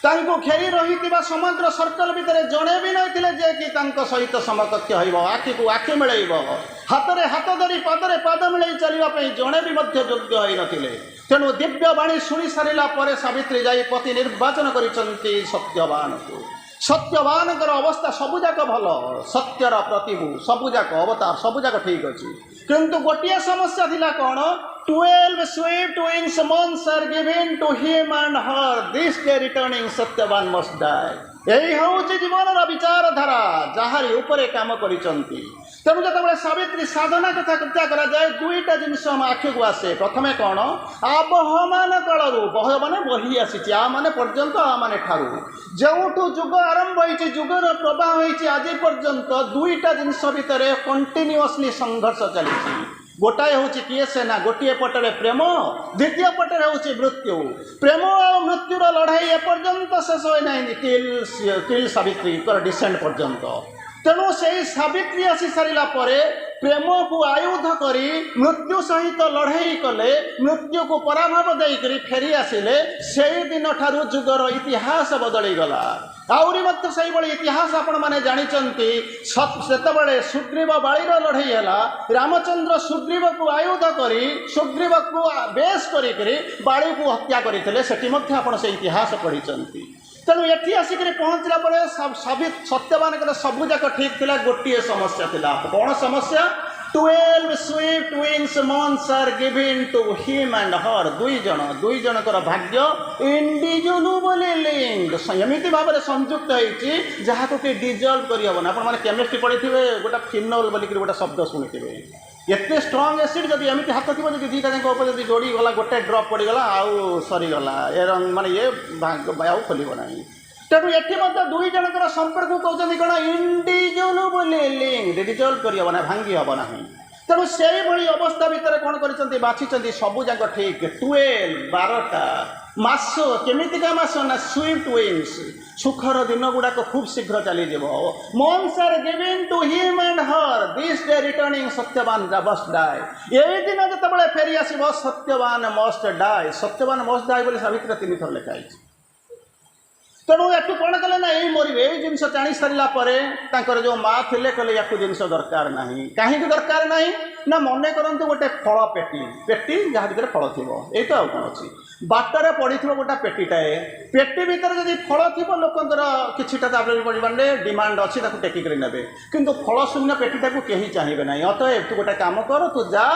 तांको घेरी रही समग्र सर्कल भितर जड़े भी नथिले जे कि तांको सहित समकक्ष होइबो आखि को आखि मिलैबो हाथ हाथ धरी पादरे पाद मिलई चलिबा पई जड़े भी मध्य योग्य होई नथिले तेणु दिव्य बाणी शुणी सारिला परे सावित्री जाई पति निर्वाचन करिसंती सत्यवान को सत्यवानकर अवस्था सबुजाक भल सत्यर प्रतिभू सबुजाक अवतार सबुजाक ठीक अच्छी किंतु गोटे समस्या थिला कौन 12 swift wings months are given to him and her this day returning Satyavan must die यही हूँ जीवन विचारधारा जहारी उपरे काम करिसंती तेणु जो सावित्री साधना कथा चर्चा करा जाए 2टा जिनस हम आखि को आसे प्रथम कौन आबहमान कालू बह मान बही आसी आ माने पर्यंत आ माने ठारू जो जुग आरंभ होती जुगर प्रवाह होती आज पर्यंत 2टा जिनस भितर कंटिन्यूअसली संघर्ष चली गोटाए हूँ किए से ना गोटे पटरे प्रेम द्वितीय पटरे हूँ मृत्यु प्रेम और मृत्युर लड़ाई एपर्यंत शेष होना किल सावित्री डिसेंट पर्यंत तेणु से सावित्री आसी सारा प्रेम को आयुध करी मृत्यु सहित लड़ाई कले मृत्यु को पराभव देकर फेरी आसिले से दिन ठारू जुगर इतिहास बदली गला आउरी मत से इतिहास आपण मैंने जानते से सुग्रीव बाड़ीर लड़ाई है रामचंद्र सुग्रीव को आयुध करी सुग्रीव को बेश करी बाड़ी को हत्या करते से इतिहास पढ़ी तेणु ये आसिक पहुँचला सत्यवान सबुजाक ठीक थिला गोटे समस्या थिला कौन समस्या 12 swift wings months are given to him and her. दुई जनकर भाग्य इंडिविजुअल लिंक एमती भाव में संयुक्त होती जहाँ को कि डिजल्व करहबन। आपने केमिस्ट्री पढ़ी थे गोटे फिनोल बोलिक गोटे शब्द शुणी एत स्ट्रंग एसिड जब एमती हाथ थी जब दुईटा जाक जब जोड़ीगला गोटे ड्रप पड़गला आउ सरीगला माने ये आउ खोल ना। तेणु एटी दुई जनकर संपर्क कहते कौन इंडिविजुअल लिंक डिजल्व करहब ना भांगी हम ना। तेणु से भाई अवस्था भितर कौन कर बाछी सबू जाक ठीक 12टा मास केमितिका मास ना स्विफ्ट विंग्स सुखर दिन गुड़ाक खूब शीघ्र चली months are given to him and her this day returning Satyavan must die. यही दिन जो फेरी आसब Satyavan must die must die बोली सावित्री 3 थर लिखाई। तेणु या कौन कले ना यही मरवे यही जिन जाणी सारापर जो माँ थे कहले या जिन दरकार ना कहीं दरकार ना ना मन करते गोटे फल पेटी पेटी जहाँ भर फल थी यही तो कौन अच्छी बाटर पड़ी गोटा पेटीटाए पेटी भितर जब फल थी लोकंर किटा डिमांड अच्छी टेकिक ने किंतु फल शून्य पेटीटा को कहीं चाहिए ना। अतएव तू गोटे काम कर तू जा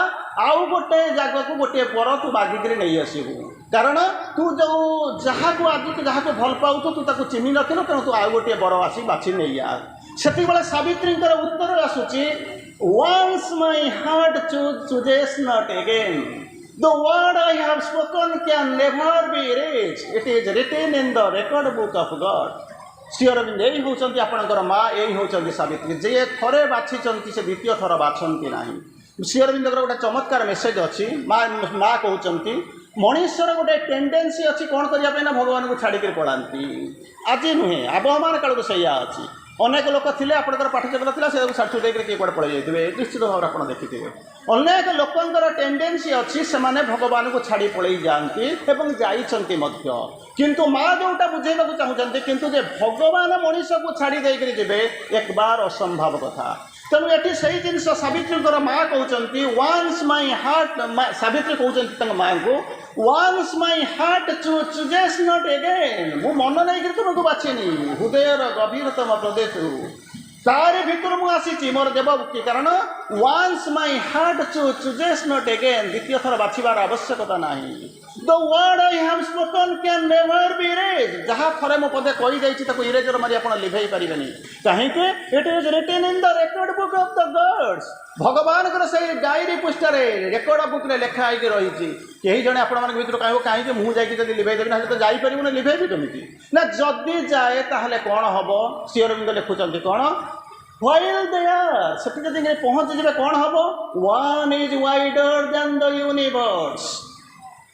आउ गोटे जगह को गोटे पर तू बागिक नहीं आसबू कारण तू जो जहाँ को आज जहाँ को भल पाऊ तू ताको चिन्ह न तेणु तू आउ गोटे बर आसी बाछी नहीं आ। से सावित्री उत्तर आसूची once my heart chooses not again the word I have spoken can never be reached it is written in the record book of God. Shri Aurobindo यही होचंती आपणकर माँ यही होचंती सावित्री जे थरे बाछी से द्वितीय थर बाछंती नाही। श्री अरविंद गोटे चमत्कार मेसेज अच्छी माँ कहते मनुष्यर गोटे टेंडेन्सी अच्छी कौन करने ना भगवान को छाड़ी पड़ाती आज नुहे आबहमान काल को सैया अच्छी अनेक लोक थे आपंकर पाठचक्र था से छाड़ी छुटे किए कड़े पड़े जाते निश्चित भाव में आप देखिए अनेक लोकंर टेंडेन्सी अच्छी से भगवान को छाड़ी पड़े जाती जाइंट किंतु माँ जोटा बुझेगा चाहते किंतु जे भगवान मनीष को छाड़ी देकर एक बार असंभव कथा। तेणु ये सही जिन सावित्री माँ कहते वंस माई हार्ट सावित्री कहते माँ को once my heart chooses not again मु मन नहीं तुमको बाछिनी हृदयर गभीरतम प्रदेश तार भीतर मुझी मोर देवभक्ति कारण once my heart chooses not again द्वितीय थर बाछिबार आवश्यकता नहीं। The word I have spoken can never be erased जहाँ थरे मो पदे कही जाइए इरेजर मारी आप लिभेई पारे कहीं it is written in the record book of the gods भगवान से डायरी पुस्तक रेकर्ड बुक रे लेखा होगी रही कई जड़े आपण भर कह कहीं मुझे लिभेई देवी ना तो जापर ना लिभेबी कमी ना जदि जाए ताहले कौन हम श्री अरविंद लिखुंट कौन व्हाइल दे आर से पहुँची जाए कौन हम one is wider than the universe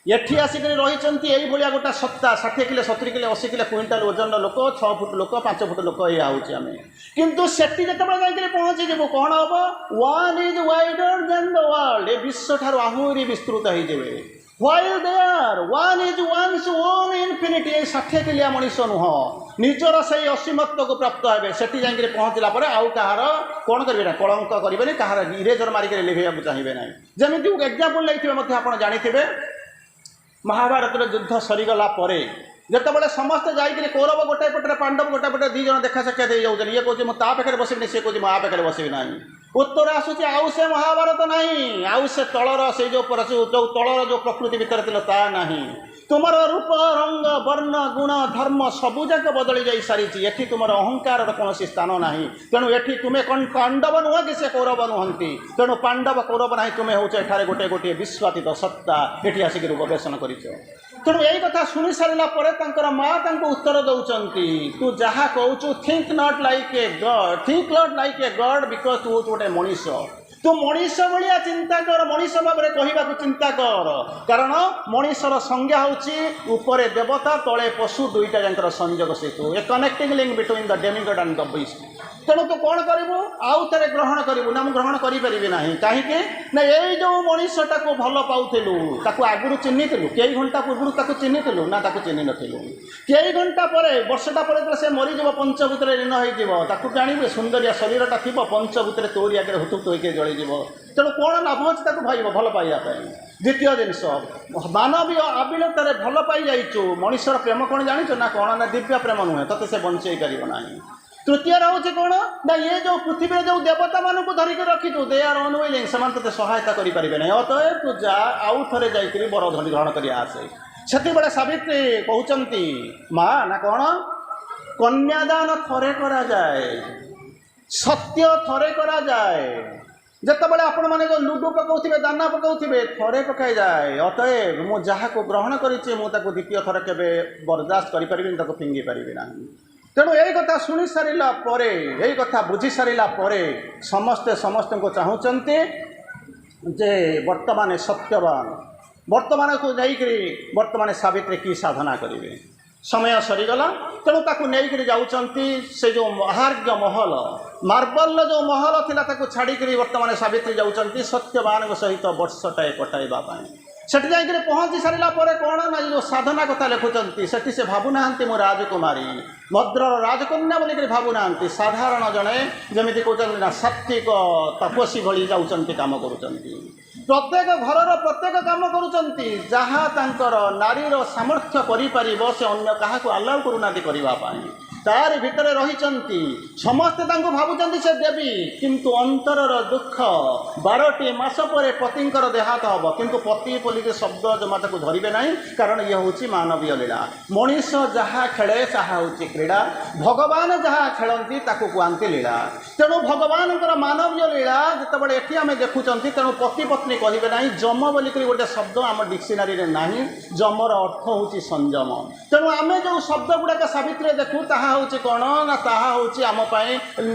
एठी आसिक रही भाया गोटा सत्ता 60 किलो 70 किलो 80 किलो क्विंटाल ओजन लोक 6 फुट लोक 5 फुट लोक ये आउे आम किंतु सेठी जो पहुँची जीव कौन हम one is wider than the world ए विश्व ठार आहरी विस्तृत हो while they are one is one's own infinity 60 किलिया मनीष नुह निजर से असीमत्व को प्राप्त हे से पहुँचला आउ कहार कौन करेंगे ना कलंक करेंगे कहार इरेजर मारिक लिभेया चाहिए ना। जमी एग्जाम्पल नहीं आप जानते महाभारत युद्ध सरीगला जितेबाला समस्ते जाइए कौरव गोटे पटे पांडव गोटे पटे दी जन देखा साक्षात हो जाऊँ ये कहे मुझे पाखे बसबी सी कहे आ पाखे बसबी ना उत्तर आसूँ आउ से महाभारत नहीं आउ से तलर से जो तलर जो प्रकृति भितर ता ना तुमर रूप रंग वर्ण गुण धर्म सबुजाक बदली जा सारी एठी तुम अहंकार कौन स्थान ना तेणु एठी तुम्हें पांडव नुह कि से कौरव नुहंती तेणु पांडव कौरव ना तुम्हें हूँ एठारे गोटे गोटे विश्वातीत सत्ता ये आसिक गवेषण कर तेणु यही कथा शुणी सारा माँ उत्तर दौरान तू जहाँ कहूँ think not like a god think not like a god because तू हूँ गोटे मनीष तू मनीष भाया चिंता कर मनीष भाव में कहवाक चिंता कर कारण मनीषर संज्ञा होपर देवता तले पशु दुईटा जाकर संयोग सेतु a connecting link between the demigod and the beast तेणु तू कौन करू आउ थे ग्रहण करू ना मुझे ग्रहण करें ना कहीं ना ये जो मनीषटा को भल पाऊलु आगुरी चिन्हलु कई घंटा पूर्व चिन्हलु ना चिन्ह नु कई घंटा पर वर्षटा पर से मरीज पंचभूत लीन हो जानवे सुंदरिया शरीरटा थी पंचभूत तोरी आगे हुतुत होकर जलीज तेणु कौन लाभ अच्छे भल भल पाइबापी। द्वितीय जिनस मानवीय आबिलतार भल पाई जाइचु मनीषर प्रेम कौन जानी ना कौन ना दिव्य प्रेम नुहे ते से बंचई पार ना तृतीय हूँ कौन ना ये जो पृथ्वी जो देवता मानक धरिक रखीचु दे आर अनविलिंग से ते सहायता करें ना अतएव तू जा आउ थे जाकि बर ग्रहण कर आसे से बड़े सावित्री कहते माँ ना कौन कन्यादान थरे करा जाए सत्य थरे करा जाए जितेबाला आपण मैंने जो लुडु पकाउे दाना पकाउे थरे पकाई जाए अतएव मु जहाँ को ग्रहण करी द्वितीय थर के बर्दाश्त करें फिंगी पारि ना तेणु यही कथा शुणी सारा पर यही कथा बुझी सारा पर समस्ते समस्त को चाहते जे वर्तमान सत्यवान वर्तमान को जाकरी वर्तमान सावित्री की साधना करेंगे समय सरीगला तेणु ताकू नहीं जाऊँगी से जो महार्घ्य महल मार्बल जो महल थी छाड़ी वर्तमान सावित्री जाऊँगी सत्यवान सहित वर्षटाए कटाइवाई सेठी जाकि पहुँची सारा पर कौन ना जो साधना कथा लिखुंट से भावुना मो राजकुमारी भद्रर राजकन्या बोलिक भावुना साधारण जड़े जमी कहते ना सात्विक तपस्वी भली जाऊँच कम कर प्रत्येक घर प्रत्येक कम कर जहाँ नारीर सामर्थ्य कर से अन्य क्या अलाउ करूना करने तार भितर रही समस्ते भावुं से देवी किंतु अंतरर दुख 12टी मास पर पतिंकर देहात हम किंतु पति बोलिक शब्द जमा धरवे ना कारण ये हूँ मानवीय लीला मनीष जहाँ खेले ताहा हूँ क्रीड़ा भगवान जहाँ खेलती कहते लीला तेणु भगवान मानवीय लीला जितेबाला ये आम देखुं तेणु पति पत्नी कहे ना जम बोलिक गोटे शब्द आम डिक्शनारी ना जमर अर्थ हूँ संयम तेणु आम जो शब्द गुड़ाक सावित्री देखू ताहा हूँ कौन ना ताहा हूँ आम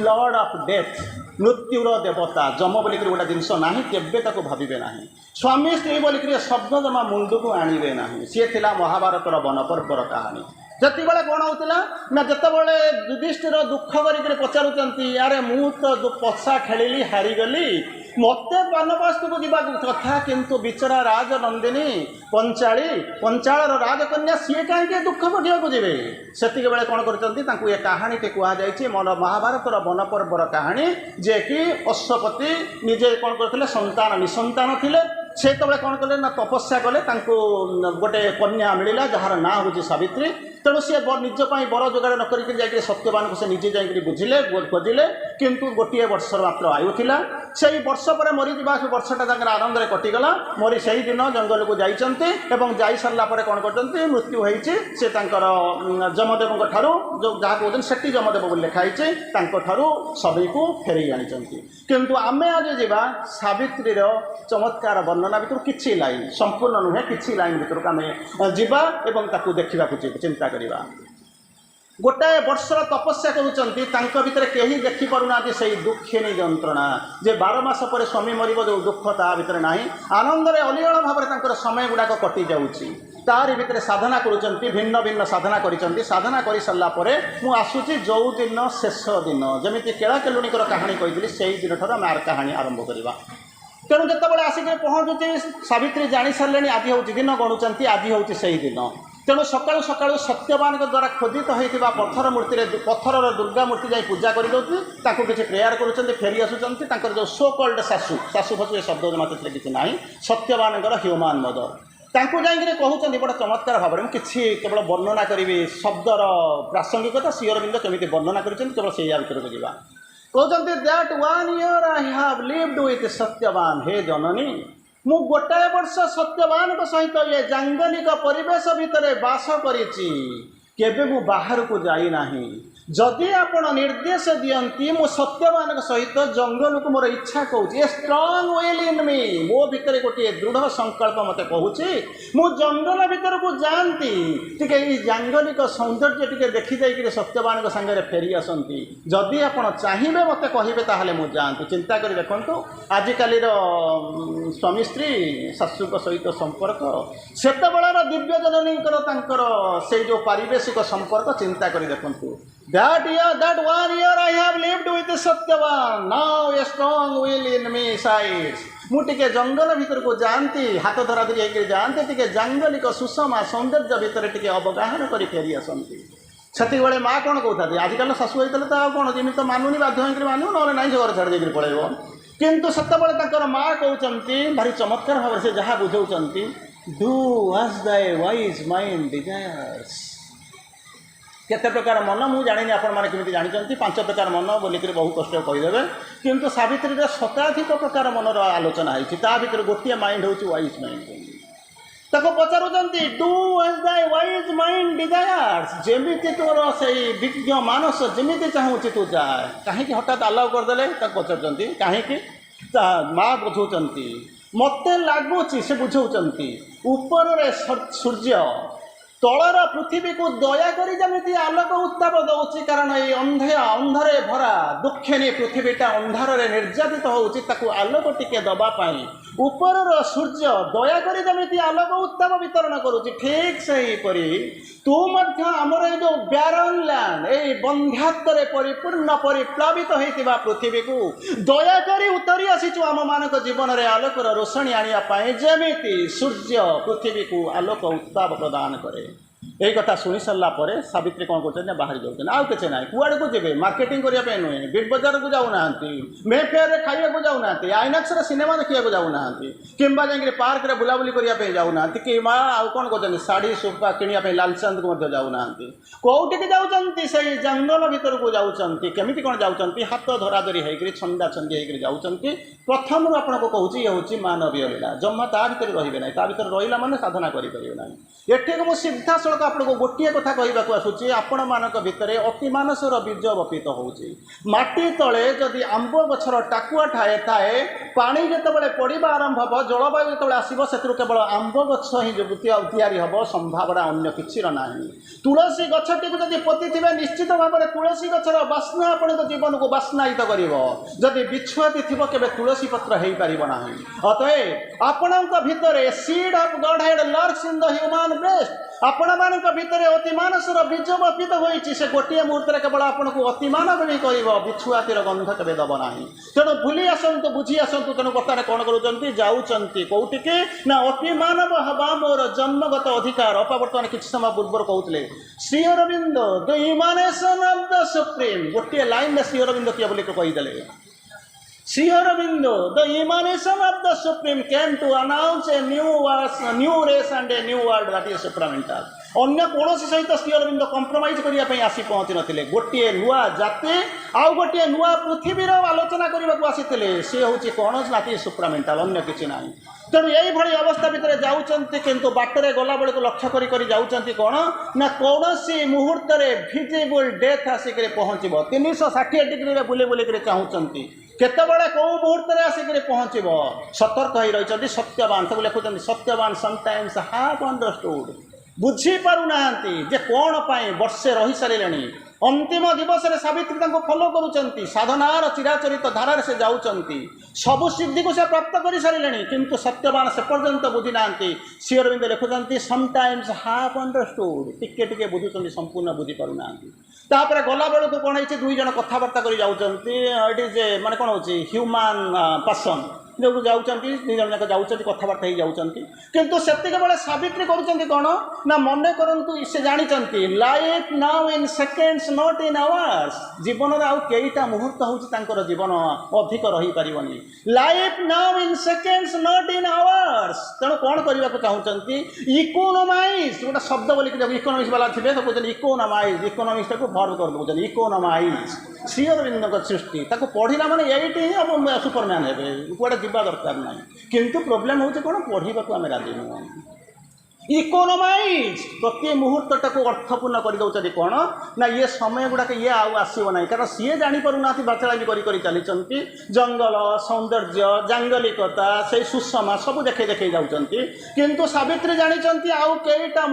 लॉर्ड ऑफ डेथ मृत्युर देवता जम बोलिक गोटे जिनस ना केवे भावे ना स्वामी स्त्री बोलिक शब्द जमा मुंड को आणवे ना सी थी महाभारतर वनपर्वर कहानी जितेबाला कौन होता ना जितेबाला युधिष्ठिर दुख कर पचारुंट यारे मु तो पशा खेली हारीगली मत वनवास्तु को जीवा कथा किंतु बिचरा राजनंदिनी पंचाल राजकन्या सी कहीं दुख भोगिया को जीवे से बेले कौन कर ये कहानी टी कहुई मन महाभारतर वनपर्वर कहानी जे कि अश्वपति निजे कौन करते संतान निसंतान थिले से तबले कौन कले ना तपस्या कले गोटे कन्या मिलला जार ना हूँ सावित्री तेणु सी निज बर जोगाड़ न कर सत्यवान को से निजे जाकि बुझिले खोजिले किंतु गोटे वर्षर मात्र आयु थिला से वर्ष पर मरी जा वर्षटा आनंद में कटिगला मरी से दिन जंगल को जाइए जाइ सारापर कौन कर मृत्यु होती से जमदेव ठारू जो जहाँ कहते सेठी जमदेव बोली लिखाई सभी को फेर आनी किंतु आम आज जा सावित्रीर चमत्कार वर्णना भर किसी लाइन संपूर्ण नुहे किसी लाइन भर आम जा देखा चिंता करवा गोटाए वर्षर तपस्या कर कहीं देखिपारूना से दुखिनी जंत्रणा जे 12 मास पर स्वामी मरब जो दुख ता भर ना आनंद अलियल भाव में समय गुड़ाक कटि जाऊँगी तार भीतर साधना करुँच भिन्न भिन्न साधना कर साधना कर सारापर मुझे आसूँ जो दिन शेष दिन जमी केला केलुणीकर कहानी कही से दिन ठार आम कहानी आरंभ करवा तेणु जितेबाला आसिक पहुँचुची सावित्री जानी सारे आज हूँ दिन गणुंट आज हूँ से दिन तेणु सकाळु सकाळु सत्यवान द्वारा खोदित होता पत्थर मूर्ति पत्थर दुर्गा मूर्ति जाई पूजा कर किसी प्रेयर कर फेरी आसुँच जो सो कल्ड सासू सासू फसू शब्द मत किसी ना सत्यवान ह्यूमान मदर तांको जाइए कहते बड़ा चमत्कार भाव में किसी केवल वर्णना करी शब्दर प्रासंगिकता श्री अरविंद केमी वर्णना कर केवल से भर को जा कहते that 1 year I have lived with Satyavan हे जननी मु गोटाए वर्ष सत्यवान सहित ये जांगलिक परिवेश भितर बास करिछि केबे मु बाहर को जाई नाही जदि आपण निर्देश दियंती मु सत्यवान सहित जंगल को मोर इच्छा कहूँ ए स्ट्रांग विल इन मी मो भितर गोटे दृढ़ संकल्प मत कहूँ मु जंगल भितर को जाती टिके जांगलिक सौंदर्य टिके देखी जाइए सत्यवान सांगे फेरी आसती जदि आपण चाहिए मत कहे ताहले मु जाती चिंता कर देखु आजिकाली स्वामी स्त्री शाशु सहित संपर्क सेतबेलार दिव्य जननीकर से जो पारिवेशिक संपर्क चिंता कर देखु That 1 year I have lived with Satyavan. Now a strong will in me sides. मुझे जंगल भीतर को जानती हाथ धरा धरी जानते टे जांगलिक सुषमा सौंदर्य भितर टे अवगाहन कर फेरी आसती से बड़े माँ कौन कहते आजिकल शाशु होते तो कौन जमी तो मानुनी बाध्य होकर मानु ना ना से घर छाड़ जाकर पड़ेगा किंतु सेतबे माँ कहते भारी चमत्कार भाव से जहाँ बुझाऊँ डू एज दाय वाइज माइंड डिजायर्स केते प्रकार मन मु जानी आपण मैंने केमी जानते 5 प्रकार मन बोलिक बहु कष्ट कहीदेवे किंतु सावित्री शताधिक प्रकार मनर आलोचना होती ता भर गोटे माइंड हूँ वाइज माइंड ताको पचारुचंती डू एज दाय वाइज माइंड डिजायर्स जेमिति तोर से विज्ञ मानस जेमिति चाहूँगी तू जाए कहीं हठात अलाउ करदे पचारुचंती कहीं माँ बुझाऊँच मत लगुच से बुझाऊँच ऊपर सूर्य तलर पृथ्वी को दयाकोरी जमी आलोक उत्ताप दौर कारण ये अंधरे भरा दुखेनी पृथ्वीटा अंधार निर्यातित होता आलोक टिके दवापाई ऊपर सूर्य दयाकोरी जमी आलोक उत्ताप वितरण करुच्ची ठीक से हीपरी तू आमर ये जो ब्यारन लैंड ये बंध्यात्व परिपूर्ण परिप्लावित होता पृथ्वी को दयाकोरी उतरी आसीचु आम मान जीवन में आलोकर रोशनी आने जमी सूर्य पृथ्वी को आलोक उत्ताप प्रदान करे यही कथा शुणी सारा पर सावित्री कौन कर बाहरी जाऊँ आउ कि ना कुआड़े को जी मार्केटिंग करने नुहे बिग बजार को जाऊना मे फेयर में खाइबा जाऊना आइनक्स सिनेमा देखा जाऊना कि पार्क में बुलाबुली करने जाऊना कि माँ आउ कौन कर शाढ़ी सुपा किणापी लालचंद को जाऊना कौटिक जाऊँच से जंगल भीतर को जाऊँच केमी कौन जाऊँच हाथ धराधरी होकर छंदा छंदी होकर जाऊँच प्रथम आपन को कहूँ ये हूँ मानवीय लीला जम्मा ता भर रे ना ता भर रहा मैंने साधना करेंगे ना एठे मुझे सीधा सड़क आपको गोटे कथा कहवाक आसूँ आपण मान भितर अति मानसर बीज बपित होची माटी तले जदि आंब गछर टाकुआ ठाए थाए पानी जितेबाला पड़ा आरंभ हम जलवायु जो आसो से केवल आंब गछ ही या संभावना अन्य किसी ना तुलसी गछटी को जब पोति थे निश्चित भाव में तुलसी गछर बास्ना आपण जीवन को बास्नायित कर बिछुआती थी केवल तुलसी पत्र हो पार ना अतएव आपण भितर seed of God had lurks in the human breast आपण मान भितर अतिमानसर बीज बपित होती से गोटे मुहूर्त केवल आपन को अतिमान भी कह बिछुआतीर गंध के दब ना तेणु भूली आसतु बुझी आसतु तेणु बर्तमान कौन कर जाऊँच कौटिके ना अतिमानव हवा मोर जन्मगत अधिकार अपा बर्तमान किसी समय पूर्व कहते Shri Aurobindo the emanation of the supreme गोटे लाइन श्री अरविंद किए बोलिक कहीदे Sri Aurobindo, the emanation of the Supreme, came to announce a new race and a new world that is supramental. अन्य कौन सहित श्री अरविंद कंप्रोमाइज करने आसी पहुँची नथिले गोटे नुआ जाति आउ गोटे नुआ पृथ्वीर आलोचना करने को आसीते सी हूँ कौन नाती सुप्रामेंटाल अन्य किसी ना तेणु यही अवस्था भितर जाऊँच किंतु बाटरे गला बेलू लक्ष्य कर जाऊँच कौन ना कौन मुहूर्त भिजिबल डेथ आसिक पहुँच 360 डिग्री बुले बुलिक चाहूँगी केतबले कौ मुहूर्त में आसिक पहुँचब सतर्क हो रही सत्यवान सब लिखुं सत्यवान समटाइम्स हाफ अंडरस्टूड बुझीपारूना जे कौन पाई वर्षे रही सारे अंतिम दिवस में सावित्री फॉलो करुँच साधनार चिराचरित धारार से जाऊँच सबु सिद्धि को से प्राप्त कर सारे किंतु सत्यवान से पर्यंत बुझी ना श्री अरविंद लिखुंट समटाइम्स हाफ अंडरस्टूड टिके टिके बुझुंट संपूर्ण बुझीपारूना तापर गला बेलू को कौन है दुई जन कथबार्ता कर जाऊँच माने कौन हो ह्यूमान पर्सन जो जाऊँच दुई जन जाक जाऊँच कथबार्ता हो जाऊँच किंतु से बेले सावित्री करुँच कौन ना मन करूँ से जानते life now in seconds not in hours जीवन में आउ कईटा मुहूर्त हूँ जीवन अधिक रही पारनी life now in seconds not in hours तेणु कौन करने को चाहूँगी इकोनोमाइज गोटे शब्द बोलिक इकोनोमिक्स वाला थे तो कहते इकोनोमाइज इकोनोमिक्स को भर्व कर दूसरी इकोनोमाइज श्री अरविंद सृष्टि पढ़ला मैंने ये हम सुपरमैन हे कूड़े जीवा दरकार ना किंतु प्रोब्लेम हूँ कौन पढ़ा को आम राजी नुह इकोनोमाइज प्रति मुहूर्त को अर्थपूर्ण कर कौन ना ये समय गुड़ाक ये आसो ना कारण सी जापना बाचाला भी चली जंगल सौंदर्य जांगलिकता से सुषमा सब देखे देखे जाऊँच किंतु सावित्री जानते आउ कईटा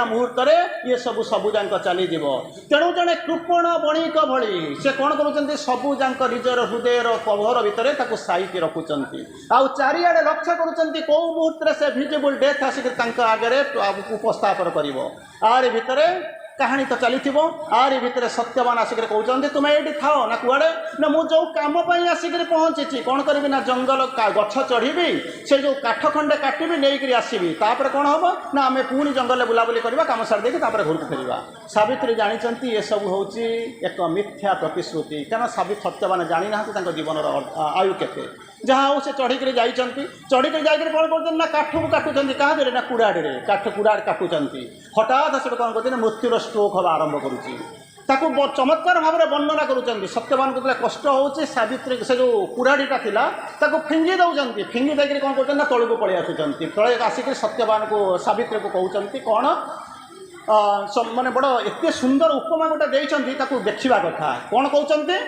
मुहूर्त ये सब सबुजाक चलीज तेणु जड़े कृपण बणिक भली से कौन कर सबुजाक निजर हृदय कभर भितर साइक रखुंट आउ चारिआडे लक्ष्य करुँच कौ मुहूर्त से भिजिबल डेथ आसिक आगे उपस्थापन कर भितर कहानी तो चली आरी भितर सत्यवान आसिक कहते तुम्हें ये थाओ ना कुआड़े ना मुझे जो कम आसिक पहुँची कौन करी ना जंगल गछ चढ़ी से जो काठ खंडे काटि नहीं आसबि तापर कौन हम ना आम पुणी जंगल बुलाबुली करवा कम सारी देखिए घर को फेरवा सावित्री जानते ये सब हूँ एक मिथ्या प्रतिश्रुति कारण सत्यवान जानी ना जीवन आयु केते जहाँ हो से चढ़िक चढ़िक जाकर कौन कर काठ को काटुंट क्या ना कुड़ाड़े काठ कुड़ा काटुंट हठात से कौन कर मृत्युर स्ट्रोक हवा आरंभ करुच्ची ताकू चमत्कार भाव में वर्णना करुँच सत्यवान को कष्ट हो सावित्री से जो कुड़ाड़ीटा था फिंगी दौरान फिंगी देकर कौन कर तौक पलि आसुँच तले आसिक सत्यवान को सावित्री को कहते कौन माने बड़ एत सुंदर उपमा गोटे देती देखा कथा कौन कहते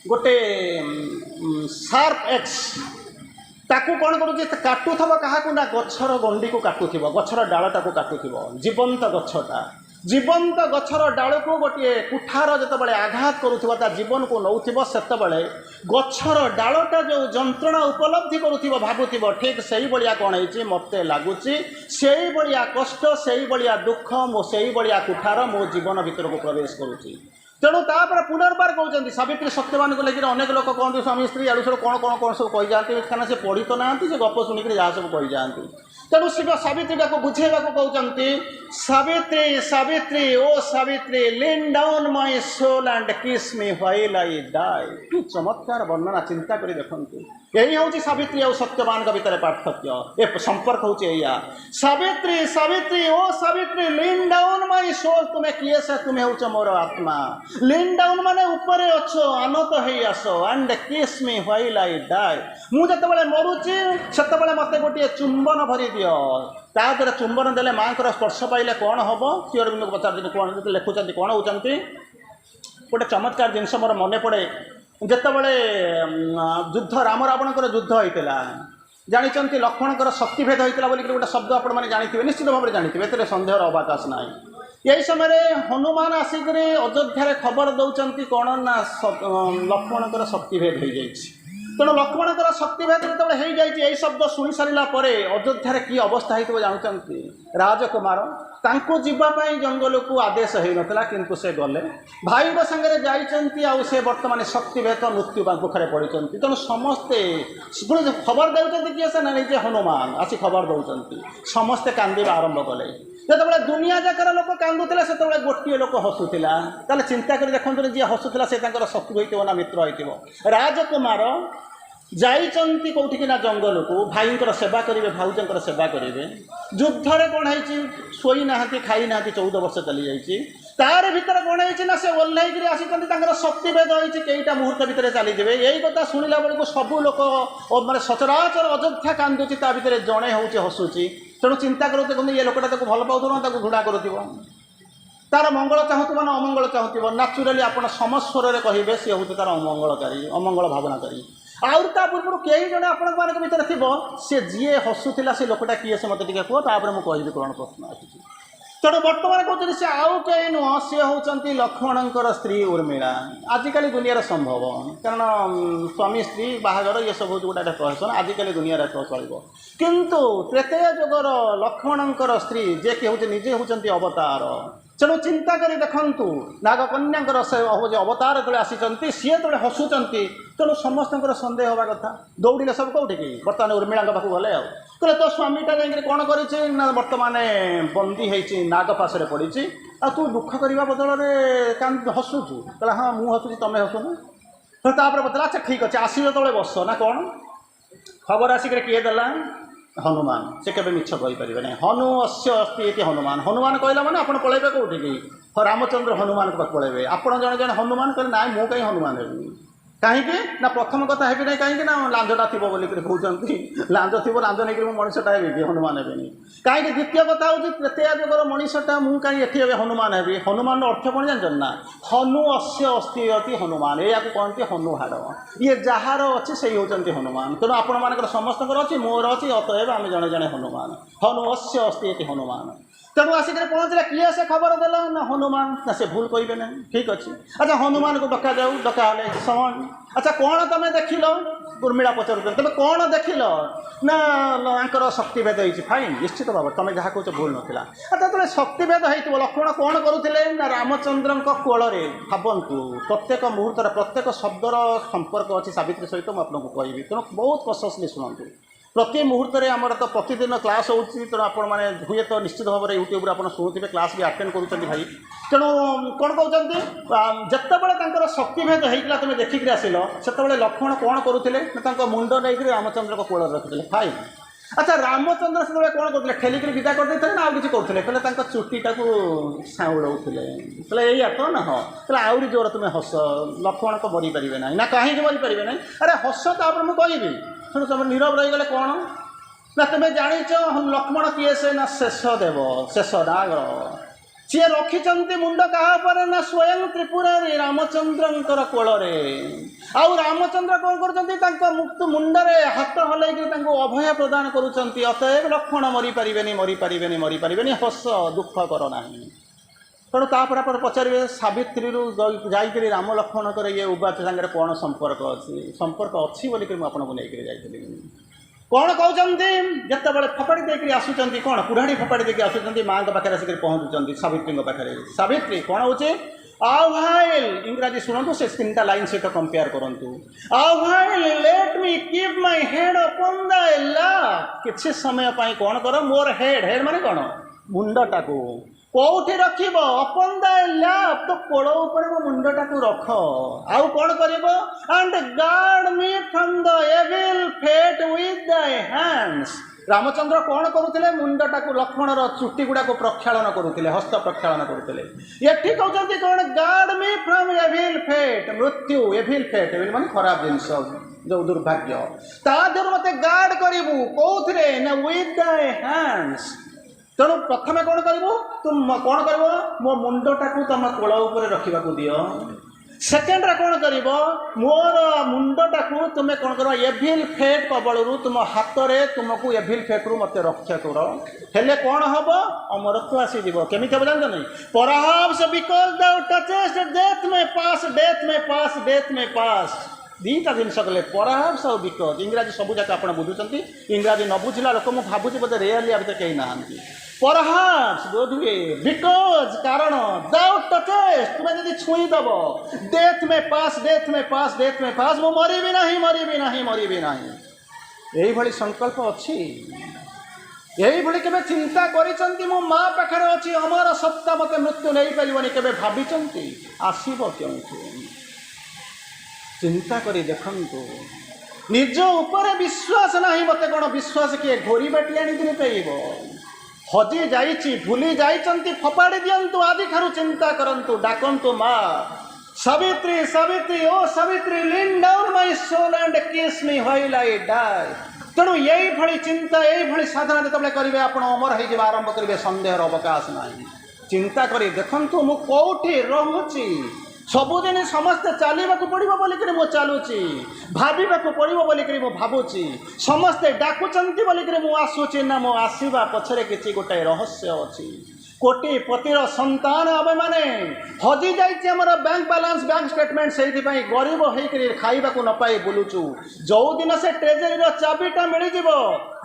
गोटे शार्प एक्स ताकू कौन करुँच काटुव क्या ना गछर गंडी को काटुव गछर डालटा को काटुव जीवंत गछटा जीवंत गछर डाल को गोटे कुठार जिते आघात करुवा जीवन को नौ से गछर डालटा जो जंत्रणा उपलब्धि करुव भावुव ठीक से भाया कौन है मत लगुच से भाया कष्ट से भाया दुख मो से भाया कुठार मो जीवन भीतर को प्रवेश करुच्ची तेणु तापर पुनर्बार कहते सावित्री सत्यवान को लेकर अनेक लोग कहते स्वामी स्त्री आड़ू सब कौन कौन कौन सब कही जाती क्या से पढ़ी तो ना से गप शुणिक जहाँ सब कही जाती तेणु शिव सावित्री को बुझेगा कहते Savitri Savitri O Savitri lean down my soul and kiss me while I die कि चमत्कार वर्णना चिंता कर देखते यही हूँ सावित्री और सत्यवान का भीतर पार्थक्य ए संपर्क हूँ Savitri Savitri O Savitri lean down my soul तुम्हें किए से तुम्हें हूँ मोर आत्मा लीन डाउन माने ऊपर अच्छो आनत हो us and kiss me while I die मुझे मरुची से मत गोटे चुंबन भरी दियो तादर चुंबन देले माँ स्पर्श पाइले कौन हम श्री अरविंद को पचार कौन लिखुं कौन होती गोटे चमत्कार जिनस मोर मन पड़े जितेबले युद्ध राम रावणकर युद्ध होता जानते लक्ष्मणकर शक्तिभेद होता बोलिक गोटे शब्द आपण मैंने जानी निश्चित भाव में जानी ए सन्देहर अवकाश ना यही समय हनुमान आसिक अयोध्या खबर दौरान कौन ना लक्ष्मणकर शक्तिभेद हो जाए तेणु लक्ष्मणकर शक्तिभेद जो यही शब्द शुणी सारा अयोध्या की अवस्था हो जानते राजकुमार तांको जीवाई जंगल को आदेश हो नाला किंतु से गले भाई सागर जाइए से बर्तमान शक्तिभेद मृत्यु मुखरे पड़ी तेणु समस्ते खबर दौरान किए से निजे हनुमान आसी खबर दौरान समस्ते कांदा आरंभ कले जो दुनिया जाकर लोक कांदुला से गोटे लोक हसुला ताले चिंता कर देखते जी हसुला से शत्रु हो मित्र हो राजकुमार जाइचंती कौटिकी ना जंगल को भाई सेवा करेंगे भाउजर सेवा करेंगे युद्धरे कौन है शोई ना खाई ना 14 वर्ष चली जाइए तार भीतर कौन है ना से ओह्लैक आसी शक्तिभेद होती कईटा मुहूर्त भितर चलीजे यही कथा शुणिला बेलू सब लोक माने सचराचर अयोध्या कांदुची ता भितर जड़े हूँ हसुची तेणु चिंता करते कहते ये लोकटा भल पाऊन घृणा करुव तार मंगल चाहूब ना अमंगल चाहूब नाचुराली आप समस्वर कहे सी हूँ तार अमंगलकारी अमंगल भावनाकारी आउर ता पूर्व कई जन आपण भीतर थी सी जी हसुला से लोकटा किए से मत कह मुझे कहि कौन प्रश्न आसी तेणु बर्तमान कहते सी आउ कई नुह सी हूँ लक्ष्मणकर स्त्री उर्मिला आजिकल दुनिया संभव कारण स्वामी स्त्री बाहागर ये सब गोटे कहसन आजिकल दुनिया चलो किंतु त्रेतया जुगर लक्ष्मणकर स्त्री जे कि हूँ निजे हूँ अवतार तेणु चिंता कर देखु नागकन्या से अवतार जो आसी सी जो हसुँच तेणु समस्त सन्देह हवा कथा दौड़े सब कौटी की बर्तमान उर्मिला पाक गले आए तो स्वामीटा जाकर कौन कर बर्तमान बंदी होती नाग पाशे पड़ी आ तू दुख करने बदल में हसुचु कहला हाँ मुझे हसुची तुम हसुन तापर बदला अच्छा ठीक अच्छे आस जो बस ना कौन खबर आसिक किए देला हनुमान से केवे मिछ कहीपर ना हनु अस्य अस्ति ये हनुमान हनुमान कहला माने आप पलैबे कौटी की रामचंद्र हनुमान को पलैबे आपड़ जड़े जड़े हनुमान कहले ना मु कहीं हनुमान हेबी कहीं ना प्रथम कथा हेबी ना कहीं ना लांजटा थी बोलिक कहते लांज थी लांज नहीं मनीषटा हेबी हनुमान हेबी कहीं द्वितीय कथा हूँ त्रेतया जुगर मनीषटा मुझे कहीं एटी हनुमान हेबी हनुमान अर्थ कौन जानते ना हनु अस्य अस्ति अति हनुमान या कहते हनु हाड़ ये जार अच्छी से होती हनुमान तेणु आपण समस्त अच्छी मोर अच्छी अतएव आम जड़े जड़े हनुमान हनु अस्य अस्ति अति हनुमान तेणु आसिक पहुँचला किए से खबर देला ना हनुमान ना से भूल कहे ना ठीक अच्छे अच्छा हनुमान को डका जाऊ डका शरण अच्छा कौन तुम देख उर्मिला पचार तुम कौन देख ना शक्तिभेद हो फाइन निश्चित भाव तुम जहाँ कह भूल नाला अच्छा जो शक्तिभेद हो लक्ष्मण कौन करुले ना रामचंद्र कोल भावतु प्रत्येक मुहूर्त प्रत्येक शब्दर संपर्क अच्छी सावित्री सहित मुझे आपको कहि तेणु बहुत कससली शुणु प्रति मुहूर्त में आमर तो प्रतिदिन क्लास होती तेणु आपण मैंने हुए तो निश्चित भाव में यूट्यूब आप शुणुवे क्लास भी अटेंड करुँच भाई तेणु कौन कहते जितेबाला शक्तिभेद होता तुम देखिक आसिल से लक्ष्मण कौन करुले मुंड नहीं रामचंद्र को कोल रखिले फाइन। अच्छा रामचंद्र से कौन करते ठेलिक विदा करते ना आउ कि करें चुटीटा को साउड़े कहले तो ना हाँ कहले आहरी जोर तुम्हें हस लक्ष्मण को मरी पारे ना ना कहीं मरी पारे ना अरे हस तापर मुझे कहबी शुणु तुम नीरव रहीगले कौन ना तुम्हें जाच लक्ष्मण किए से ना शेष देव शेष नाग सी रखिंट मुंड क्या ना स्वयं त्रिपुरारी रामचंद्र कोल आउ रामचंद्र कौन कर मुंडरे हाथ हल अभय प्रदान करुँच अतएव लक्ष्मण मरी पारे मरी पारे मरी पारे हस दुख कर ना तेणु तापर आप पचारे सावित्री जाकि राम लक्ष्मण ये उवाच सागर कौन संपर्क अच्छी संपर्क अच्छी बोलिक आपको नहीं जाइए कौन कहते जिते फपाड़ी देकर आसुँच कौन कुढ़ाड़ी फपाड़ी देकर आसुँच माँ पाखे आसिक पहुँचुंट सावित्री पाखे सावित्री कौन हो आउ व्हाइल इंग्राजी शुणु से 3टा लाइन सहित कंपेयर करूँ आउ while let me keep my head upon the lap किसी समय पाई कौन कर मोर हेड हेड माने कौन मुंडटा को कौटी रखिब अपन द लैप तो कोल ऊपर मो मुंडटा को रख आउ कौन करिब and guard me from the evil fate with thy hands Ramchandra कौन करुले मुंडटा को लक्ष्मणर चुटी गुड़ा को प्रक्षालन करुले हस्त प्रक्षालन करुले ये ठीक कहते कौन guard me from evil fate मृत्यु एविल फेट एविल माने खराब जिनस जो दुर्भाग्य तादर मत गार्ड करू कौन ना विथ दाय हैंड्स तेणु प्रथम कौन कर तुम कौन कर मो मुंडटा को तुम कोल उपर रखा दियो सेकेंड कौन कर मोर मुंडटा को तुम्हें कौन कर एविल फेट कबल तुम हाथ में तुमको एविल फेट रु मत रक्षा कर हेले कौन हम अमरत्व आसीज केमी हम जानते नहीं परहाप्स because thou touchest death may pass death may pass death may pass दीटा जिन कहले परहाप्स और बिकज इंग्राजी सब जाक आप बुझुंट इंग्राजी न बुझला लोक मुझे भावुँ बोधे रियली आ कहीं ना परहाप्स बोधुए बिकज कारण thou touchest तुम्हें यदि छुईदेव डेथ में पास डेथ में पास डेथ में पास मु मरबी ना मरबी ना मरबी ना यही संकल्प अच्छी यही भली केबे चिंता करिसंती मो माँ पाखे अच्छी अमर सत्ता मत मृत्यु नहीं पारिबनी केबे भाविचंती आसीब क्योंकि चिंता करी देखंतु निज ऊपर विश्वास नहीं मत कौन विश्वास किए घोरी बाटी आनिक पेब हजी जाइछि भूली जाइछंती फपाड़ी दियंतु आदि ठारू चिंता करंतु डाकंतु माँ Savitri Savitri O Savitri lean down my soul and kiss me while I die तेणु यही भली चिंता यही भली साधना जिते करेंगे आप अमर हो आरंभ करेंगे सन्देहर अवकाश ना चिंता करी देखंतु मु कोठी रहूची सबुदिन समस्ते चलवा पड़ो बोलिक मु चलुची भाविबा पड़ो बोलिक मु भावुची समस्ते डाकुचंती बोलिक मु आसुची ना मो आसवा पछरे किछि गोटे रहस्य अच्छी कोटी पतिर संतान आवे माने हजी जाइए आमर बैंक बैलेंस बैंक स्टेटमेंट से गरीब होकर खाइबा को न पाई बुलुचु जो दिन से ट्रेजरी चाबीटा मिल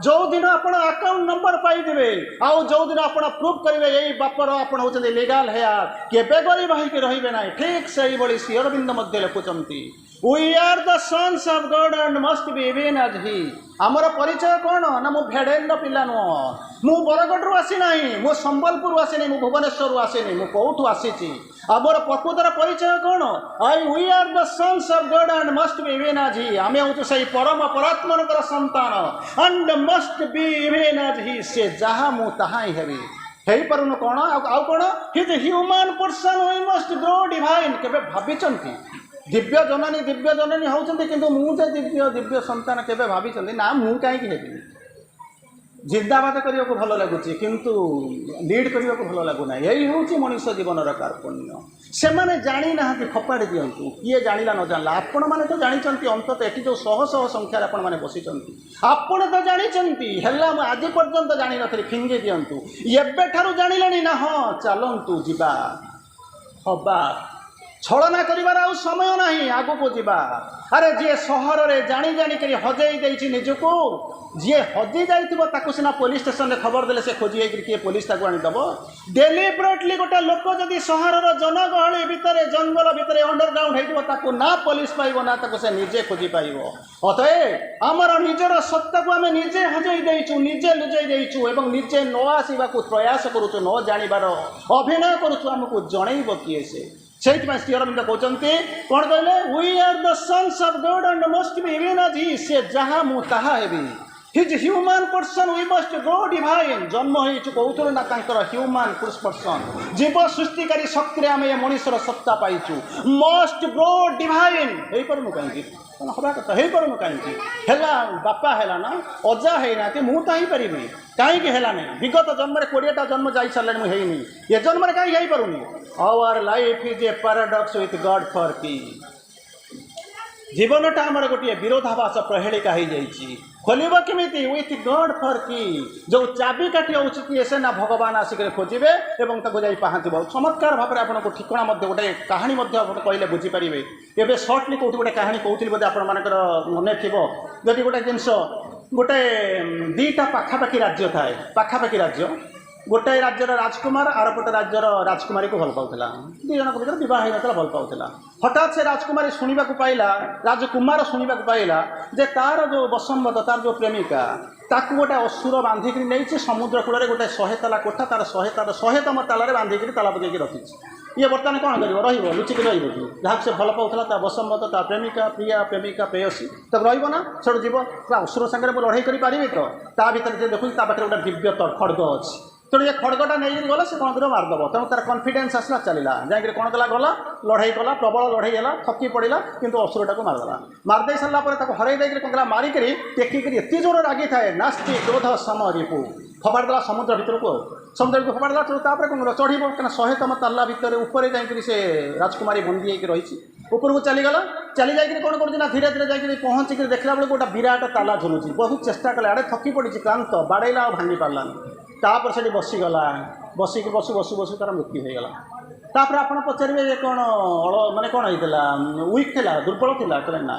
जो दिन आप अकाउंट नंबर पाइबे आउ जो दिन आप प्रूफ करेंगे यही बापर आप होती लीगल हेयर केबे गरीब होकर रही ना ठीक से ही Shri Aurobindo लिखुंट We are the sons of God and must be even as He. आमर परिचय कौन ना मु भेड़ेल पिला नुह मु बरगढ़ आसी ना मु संबलपुर आसनी मु भुवनेश्वर आसनी मु कौटू आसी आमर प्रकृतर परिचय कौन आई we are the sons of God and must be even as he आमे हूँ से परम परात्मनकर संतान and must be even as he से जहाँ मु तहाँ ही हेबी हे पारुन कौन आउ कौन he is human person we must grow divine केबे भाबिचंती दिव्य जननी होती किंतु मुझे दिव्य दिव्य संतान केबे भाभी ना मु कहीं हेबी जिंदाबाद करने को भल लगुच किंतु लीड करने को भल लगुना यही हूँ मनुष्य जीवन कार्पण्य से मैंने जानी ना फपाड़ी दिंतु किए जाना न जानला आपण मैंने तो जानते अंतत ये जो शह शह संख्यार आपण मैंने बसी आपण तो जानते आज पर्यंत जानी नी फिंगी दिंतु एबे ठारू जानिले ना हाँ चलतु जीवा हवा छलना करिबार आउ समय नहीं आगु को जीवा। अरे जी सहर रे जानी जानी करी हजई देछि निजको जी हजी जाइथिबो ताकु सिना पुलिस स्टेशन रे खबर देले से खोजी हे कि पुलिस ताकु आनी दबो। डेलिबरेटली गोटे लोक जदि सहर रो जनगहली भितरे जंगल भितरे अंडरग्राउंड हेइथिबो ताकु ना पुलिस पाइबो ना ताकु से निजे खोजी पाइबो। अतएव आमर निजर सत्ता को आमे निजे हजई देइछु निजे लुजई देइछु एवं निजे न आसीबा को प्रयास करूछु न जानिबार अभिनय करूछु हमकु जणैबो किए से श्री अरविंद कहते कौन कहले we are the sons of God and must be even as he से जहाँ मु ताहा हेबी his human person we must go divine जन्म होइछु कहउथुर ना तांकर ह्यूमन पर्सन जीव सृष्टिकारी शक्ति रे आमे मनुष्यर सत्ता पाइछु मस्ट गो डिवाइन हेइ पर मु कहि कौन हवा कथा हेइ पर मु कहि हेला बापा हेला ना अजा हेना कि मु ताही परिबी कहीं हेला नहीं विगत जन्म 20टा जन्म जाई सारे मुझे ये जन्म कहीं जाई पारुनी। Our life is a paradox with God for की जीवनटा आमर गोटे विरोधाभास प्रहेलिका हो जाइए खोल केमी विथ गॉड फॉर की जो चाबी काठी हो से ना भगवान आसिक खोजे और जा पहुँचब चमत्कार भाव में आपको ठिकना गोटे कहानी कहले बुझीपारे एवं सर्टली कौटी गोटे कहानी कहती बोधे आपर मन थी जदि गोटे जिनस गोटे दीटा पाखापाखी राज्य थाए पाखापाखी राज्य गोटे राज्यर राजकुमार आर गोटे राज्यर राजकुमारी को भल पाला दुई जन भर बहुत होता भल पाला हठात से राजकुमारी शुणा पाइला राजकुमार शुणा पाइला जे तार जो बसंबत तार जो प्रेमिका ताकू गोटे असुर बांधिक नहीं समुद्र कूल गोटे 100 ताला कोठा तार 100तम ताल बांधिक ताला बजाई रखी ये बर्तमान कौन कर लुचिक रही जहाँ से भल पाला बसंबत ता प्रेमिका प्रिया प्रेमिका प्रेयसी तब रहा से जीव असुर सागर लड़ाई करें तो ता भर देखुँ पाखे गोटे दिव्य खड़ग अच्छी तेणु ये खड़गटा नहीं गला से कौन कर मारदेव तेणु तार कन्फिडेंस आसला चलला जाकि कौन कला गला लड़ाई कला प्रबल लड़ाई है थकी पड़ा किंतु असुरटा को मारदेला मारदे सारापर हर कौन कला मारिक टेकिक एत जोर रागी थाए नास्ति क्रोध सम रिपु फपाड़देला समुद्र भितर को समुद्र को फपाड़देला तापर कौन चढ़ कहीं 100तम ताला भितर ऊपर जाकि से राजकुमारी बंदी होकर रही ऊपर को चलीगला चली जाकि कौन कर धीरे धीरे जाकि पहुँचिक देखला बेलू गोटे विराट ताला झुलुची बहुत चेष्टा कले आड़े थकी पड़ी क्लांत बाड़ेला और भांगी पारानी तापर से बसीगला बसिक बसु बसु बसु तार मृत्यु हो गला तापर आपड़ पचारे कौन माने कौन होता वीक थी दुर्बल थी कहले ना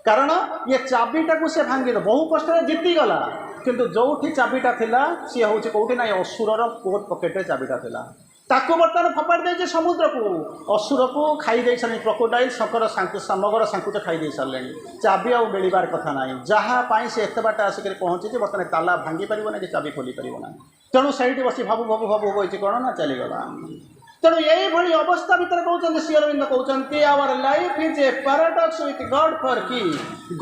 कारण ये चाबीटा से भांगी बहु कष्ट जीतीगला किंतु जो चाबीटा थिला सी हूँ कौटी ना असुरर कोट पकेट चाबीटा थिला ताको बर्तमान फपाड़ दे समुद्र को असुर को खाई दे सारे क्रोकोडाइल शंकर समगर सांकुच खाई दे सारे चाबी आउ मिलबार कथा ना जहाँ से एत बाट आसिक पहुँची बर्तमान ताला भांगी पार ना कि चाबी खोली पार ना तेणु सही बसी भाबू भाबू भाबू कही कौन ना चलीगला तेणु यही अवस्था भितर कहते श्री अरविंद कहते our life is a paradox with God for की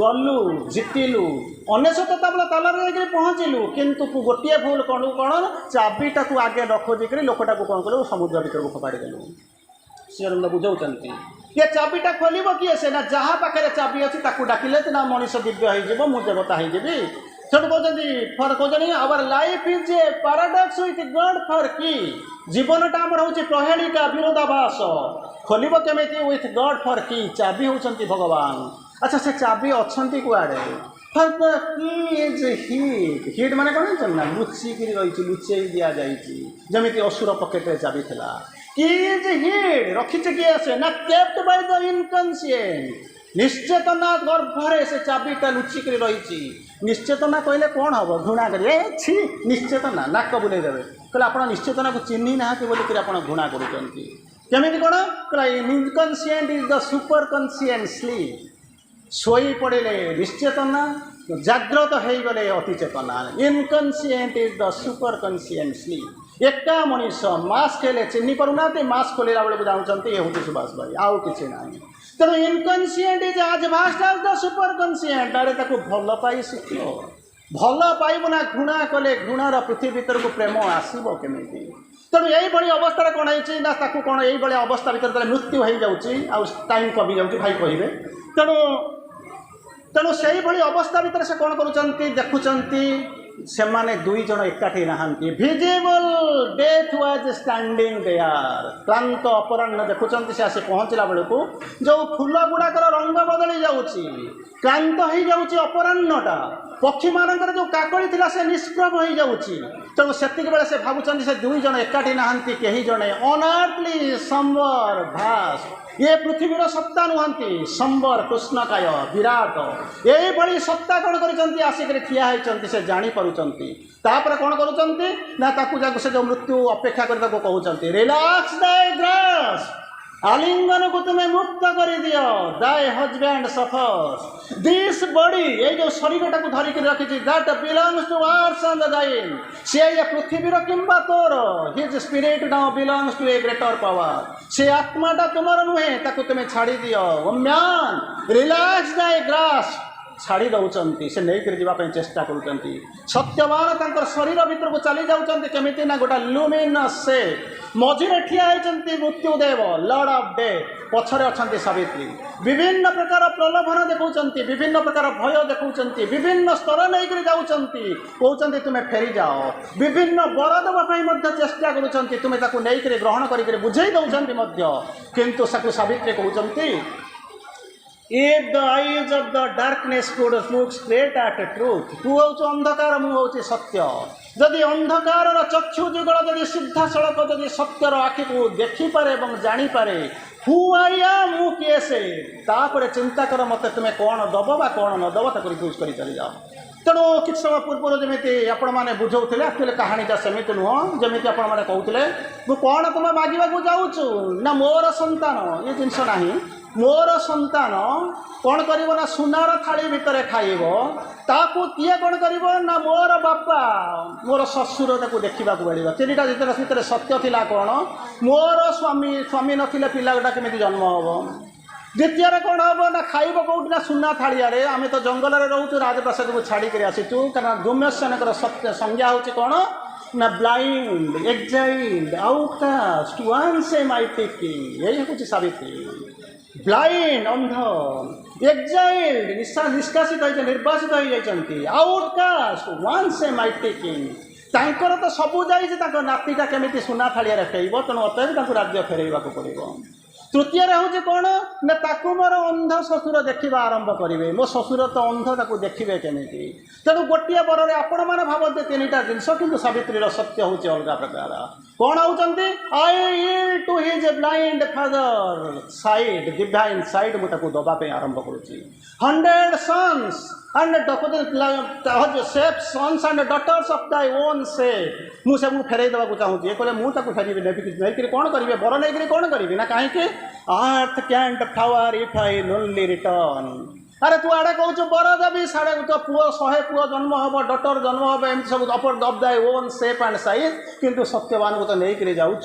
गलु जितिलु 99 ताला पहुँचलु किंतु गोटे भूल कौन कौन चाबीटा को आगे न खोजिक लोकटा को कौन कलु समुद्र भर को फपाड़ी देलु श्री अरविंद बुझाऊँ ये चाबीटा खोल किए से ना जहाँ पाखे चाबी अच्छी डाकिले ना मनीष दिव्य हो मु देवता होगी सेठू कहते our life is a paradox with God for की जीवनटा आमर हूँ प्रहेलिका विरोधाभास खोल केमी विथ गॉड फॉर की चाबी होती भगवान। अच्छा से चाबी अच्छा कुआड़े for the key is hid hid माने कौन जानना लुचिक रही लुचई दि जामी असुर पकेट चाबी थिला की इज हिट रखीचे किए से ना केप्ट बाय द इनकन्सिएंट निश्चेतना गर्भरे से चाबीटा लुचिक रही निश्चेतना कहले कौन हम घृणा करें छी निश्चेतना नाक बुले देवे कहले आप निश्चेतना को चिन्ह ना बोलिक आप घृणा करमी कौन कहला inconscient is the superconscient sleep शोई पड़े निश्चेतना जाग्रत हो गले अतिचेतना inconscient is the superconscient sleep एका मनीष मास्क खेले चिन्ह पारना मास्क खोलला बेलू जानते ये हूँ सुभाष भाई आउ कि ना तेणु इनकन्सिएंट इज आज भास्ट एज द सुपर कन्सिएंट अरे भल पाई शिख भल पाइबू ना घृणा कले घृणार पृथ्वी भीतर को प्रेम आसब केमी तेणु यही अवस्था कौन है कौन यही अवस्था भर मृत्यु हो जाऊँगी टाइम कमी जाऊँगी भाई कहे तेणु तेणु से अवस्था भीतर से कौन कर देखुं से माने दुई जन एकाठी नहांती visible death was standing there क्लांत अपराह्न देखुं से आसे पहुँचला बेलू जो फूल गुड़ाकर रंग बदली जाऊँगी क्लांत हो जाऊँगी अपराह्नटा पक्षी मानकर जो काकड़ी थिला से निष्प्रभ हो जाऊँगी तेणु से बेले से भावुं से दुई जन एकाठी नहांती कहीं जड़े अनअर्थली समर भास्ट ये पृथ्वीर सत्ता नुहंती संबर कृष्णकाय विराट यही सत्ता कौन कर आसिक ठिया होती से जापरुंट तापर कौन करुँच से जो मृत्यु अपेक्षा करने को कहते रिलैक्स दाय ग्रास आलिंगन को तुम्हें मुक्त कर दियो दाय हजबैंड सफर्स दिस बॉडी ये जो शरीर टाक धरिक रखी that belongs to ours and thine से ये पृथ्वी किंबा तोर his spirit now belongs to a greater power से आत्माटा तुमर नुहे ताकू तुम्हें छाड़ी दियो म्यान रिलैक्स दाय ग्रास छाड़ी दौरान से नहीं जावाई चेष्टा कर सत्यवान तंकर शरीर भीतर को चली जाऊँच केमी ना गोटा लुमिनस से मझिरे ठिया होती मृत्युदेव लॉर्ड ऑफ डेथ पछरे अच्छा सावित्री विभिन्न प्रकार प्रलोभन देखा विभिन्न प्रकार भय देखा विभिन्न स्तर नहीं जाऊँच तुम्हें फेरी जाओ विभिन्न वर देवाई चेष्टा करुँच तुम्हें नहीं ग्रहण कर बुझे दौरान किंतु सावित्री कहते If the eyes of the darkness could look straight at truth, तू हूँ अंधकार मु हूँ सत्य जदि अंधकार चक्षु जुगल जदि सीधा सड़क जदि सत्यर आखि को देखिपे और जापे हु आई एम मु किए से तापर चिंता कर मत तुम्हें कौन दब बा कौन न दब तक यूज कर चली जाओ तेणु किसी समय पूर्व जमी आपण मैंने बुझाऊे एक्चुअली कहानीटा सेमती नुह जमी आपण मैंने कहते मुझे कौन तुम्हें मागवाक जाऊँ ना मोर संतान ये जिनस ना मोर संतान कौन कर सुनार थाली भितर खाइब ताकू किए कौन कर ना मोर बापा मोर ससुर ताकू देखा मिले तीनटा जितने सत्य थिला कौन मोर स्वामी स्वामी नथिले पिलाटा केमी जन्म हम द्वितीय कौन हम ना खाइब कौट ना सुना थाड़िया आम तो जंगल में रोचु राजप्रासाद को छाड़ी आसीचु कारण धूम्यसेन सत्य संज्ञा हूँ कौन ना ब्लाइंड एक्साइल्ड आउटकास्ट वन से माइटी किंग यही हूँ सावित्री ब्लाइंड अंध एक्साइल्ड निष्कासित निर्वासित हो आउटकास्ट वन से माइटी किंग तांकर तो सबू जाइए नातीटा केमी सुना थाड़िया फेरब तेणु अतएव राज्य फेरवा पड़ो तृतीय हूँ कौन ना ताकू मोर अंध शशुर देखा आरंभ करेंगे मो शशुर तो अंध ताकू देखिए केमी तेणु गोटे बरे आपण मैंने भावते तीनटा जिनस कि सावित्री सत्य हूँ अलग प्रकार कौन होती I'll to his blind father side divine side मुझे दबापी आरंभ करुँची 100 sons and sons and daughters of thy own shape मुझे फेरई देवाक चाहूँगी ये कहले मुझे फेरबी नहीं कौन करेंगे बर नहीं कौन करी ना कहीं earth can't flower if I lonely return अरे तू आड़े कहूँ बर देवी साढ़े तो पुओ 100 पुओ जन्म हम डटर जन्म हम एम सब अपर दब दाय ओन सेप एंड साइज किंतु सत्यवान को तो नहीं जाऊँ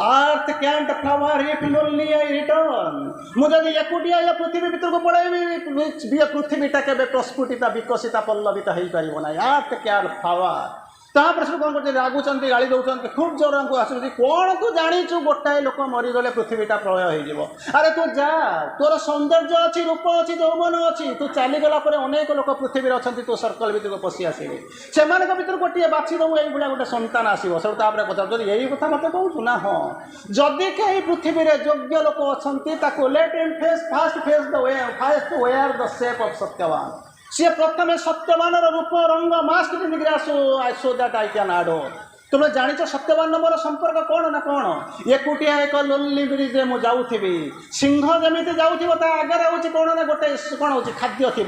earth can't flower if lonely I return मुझे एकुटिया या पृथ्वी भीतर को पड़ेबी पृथ्वीटा के प्रस्फुटिता विकसिता पल्लवित हो पार ना अर्थ कैंट फ्लावर तापर सब कौन कर रागुंच गाड़ी दौरान खूब जोर को आसुच्च कौन तू जाचु गोटाए लोक मरीगले पृथ्वीटा प्रलय हो अरे तू जा तोर सौंदर्य अच्छी रूप अच्छी यौवन अच्छी तू चलीगला अनेक लोक पृथ्वी अच्छा तू सर्कल भर को पशि आसवे से भर गोटे बाछीदेव ये गोटे संतान आसो सब पचार यही कथा मत कहूँ ना हाँ जदि कहीं पृथ्वी में योग्य लोक अच्छा let him face fast face the way fast where the shape of Satyavan सी प्रथम सत्यवान रूप रंग मास्क पिंधिक आसो आई सो दैट आई कैन आडो तुम जाच सत्यवान मोर संपर्क कौन ना कौन एकुटिया एक लोनली ब्रिज में जाऊँगी सिंह जमी जाऊँ आगे हूँ कौन ना गोटे कौन हो खाद्य थी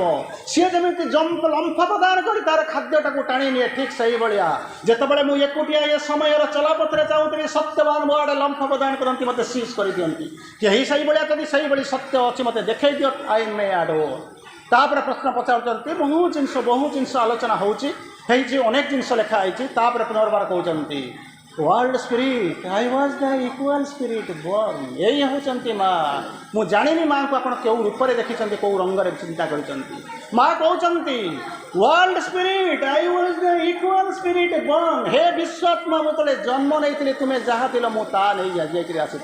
सी जमी जंप लंफ प्रदान कर तार खाद्यटा को टाणी निए ठीक से भाया जितेबाला मुझे एकुटिया ये समय चलापथरे चाहूँगी सत्यवान मो आड़े लंफ प्रदान करती मत सीज कर दिखती कहीं से भाया कभी से सत्य अच्छी मत देखे दियो आई मे आडो तापर प्रश्न पचार बहुत जिनस आलोचना होची अनेक जिनस लिखाई पुनर्बार कहते world spirit I was the equal spirit born यही होती माँ मु जानी माँ को आप क्यों रूप से देखी कौ रंग चिंता कर माँ कहते world spirit I was the equal spirit born हे विश्वात्मा मुझे जन्म नहीं तुम्हें जहाँ थी मुझे आसी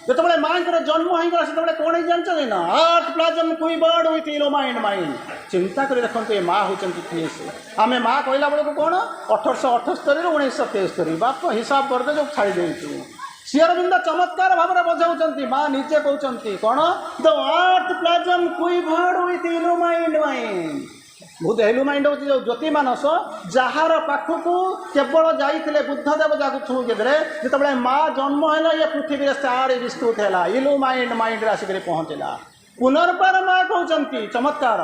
जिते माँ जन्म होगा से कौन जानते ना art plasm quivered with illumined mind चिंता कर देखते ये माँ होती किए से आम माँ कहला बेलू कौन 1878 1973 बाप हिसाब करदे जो छाड़ी देचु श्री अरविंद चमत्कार भाव में बजाऊँच माँ निजे कहते कौन the art plasm quivered with illumined mind बहुत हेलु माइंड होची जो ज्योति मानस जार पाखक केवल जाइए बुद्धदेव जाकू छुईदे जिते माँ जन्म है ये पृथ्वी सारे विस्तृत है इलु माइंड माइंड आसिक पहुँचला पुनर्बार माँ कहते चमत्कार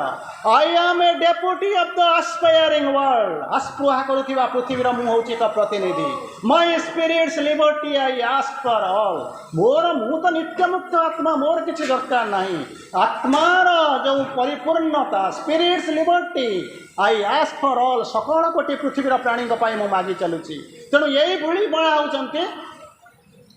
I am a deputy of the aspiring world आस्पृहा करुवा पृथ्वीर मुझे हूँ एक प्रतिनिधि my spirit's liberty I ask for all more मु तो नित्य मुक्त आत्मा मोर किसी दरकार नहीं आत्मार जो परिपूर्णता spirits liberty I ask for all सकल कोटि पृथ्वीर प्राणी मुझे मागि चलुची तेणु यही भूली बणा होती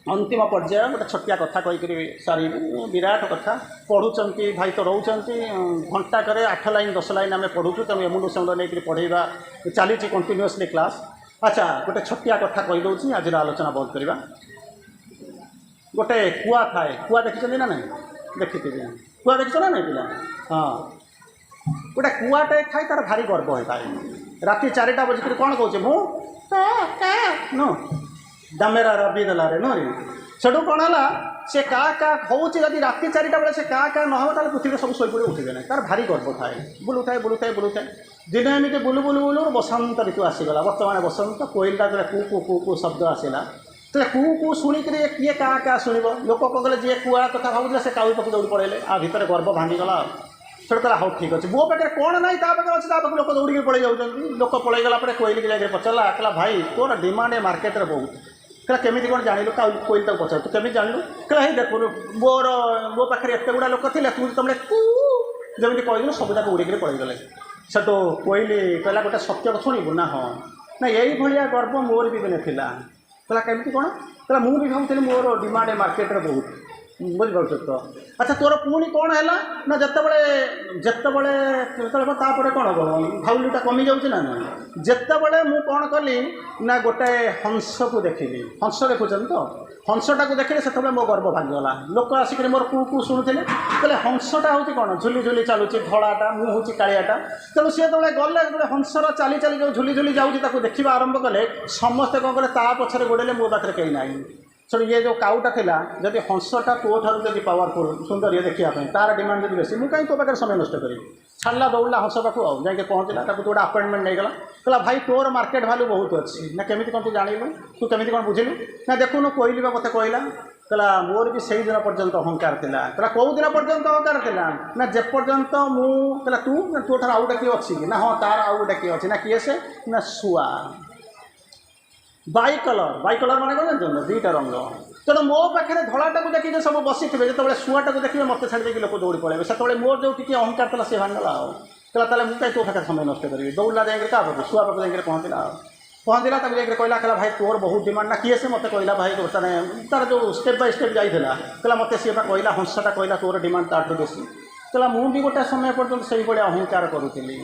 अंतिम पर्याय गोटे छोटिया कथा कहीकि सारी विराट कथा पढ़ुंट भाई तो रोच घंटा करे 8 लाइन 10 लाइन आम पढ़ुचु तेणु एमुंड सेमुंड नहीं पढ़ेगा चली कंटिन्यूअसली क्लास। अच्छा गोटे छोटिया कथा कहीदे आज आलोचना बंद करवा। गोटे कुआ थाए कुआ देखी ना नहीं देखी कुआ देख ना नहीं पिला हाँ गोटे कुआटे थाए तार भारी गर्व होता है राति 4टा बजिक कौन कहे मु नो डामेरा रबी देला रे नो सेठू कौन है से का हूँ जदि राति 4टा बेले से का न हो पृथ्वी सब शोपड़े उठे ना तार भारी गर्व थाए बुलुए बुलुए बुलुए दिन एमती बुलू बुलू बुलू बसंत ऋतु आसीगला बर्तमान बसंत कोईलटा जो कू शब्द आसला तो कू शुणिक किए का शुणव लोक कहले जी कुआ कथा भावुले से काऊ पाक दौड़ी पड़े आ भितर गर्व भांगीगला से कहला हाँ ठीक अच्छे मो पाखे कौन ना पाखे अच्छे पाखे लोक दौड़ी पड़े जाऊँगी लोक पलैगला कोईल की जाकर पचारा कहला भाई तोर डिमांड मार्केट में बहुत कहला केमी कौन जानलु कोईल तक पचार तू केमी जानलु कहला हे देखु मोर मो पाखे एत गुड़ा लोक थे तू तुम जमी कहलु सबूक उड़ीक पलैगले से तो कोईली कहला गोटे सत्य शुणु ना हाँ ना यही भाया गर्व मोर भी दिने थिला कहला केमती कौन कहला मु भी भावुली मोर डिमांड मार्केट में बहुत बुझिपार तो। अच्छा तोर पुणी कौन है ना जितेबले जितेबले तापर कौन हम भावुलीटा कमी जाऊँगी ना जितेबले मु कौन कली ना गोटे हंस को देखिली हंस देखुं तो हंसटा को देखिले से मो गर्व भांगीगला लोक आसिक मोर कू शुणुते कहले हंसटा हूँ कौन झुली झुली चलुची धड़ाटा मु हूँ कालियाटा तेणु सी जो गले हंसर चाली चाली जो झुली झुली जाऊँगी देखा आरंभ कले समस्ते कौन कले ता पछरे गोड़े मो पाखे कहीं ना सो ये जो काउटा थिला जदि हंसटा तो ठार जब पावरफुल सुंदर ये देखापी तार डिमांड जब बेसी मुझे तो पाखे समय नष्ट करी छाड़ा दौड़ा हंस पाक जाके पहुँचला तो गोटे अपॉइंटमेंट नहीं गला कहला भाई तोर मार्केट भैल्यू बहुत अच्छी ना केमी कौन तू जानलु तू केमी कौन बुझिलु ना देखुन कोईली मत कहला कहला मोर भी से दिन पर्यंत अहंकार थिला कहला कौ दिन पर्यंत अहंकार थिला ना जे पर्यंत मु कहला तू तो ठार आउ गोटे किए अच्छी ना हाँ तार आउ गोटे किए अच्छी ना किए से ना शुआ बाई कलर माने कौन जानते दुईटा रंग तेणु मो पाखे धड़ाटा को देखिए सब बसी थे जो शुआटा को देखिए मत छाड़ी लोक दौड़ी पड़े से मोर जो टी अहंकार था सी भांगला कहला मुझे तो पाखे समय नष्ट करी दौड़ा जाए क्या पाक शुआ पाक जाकर पहुँचला कहला कहला भाई तोर बहुत डिमांड ना किए से मत कहला भाई तार जो स्टेप बाय स्टेप जाइला कहला मत सी कहला हंसटा कहला तोर डिमांड ताठू बेसी कहला मुझे गोटे समय पर्यटन से अहंकार करूली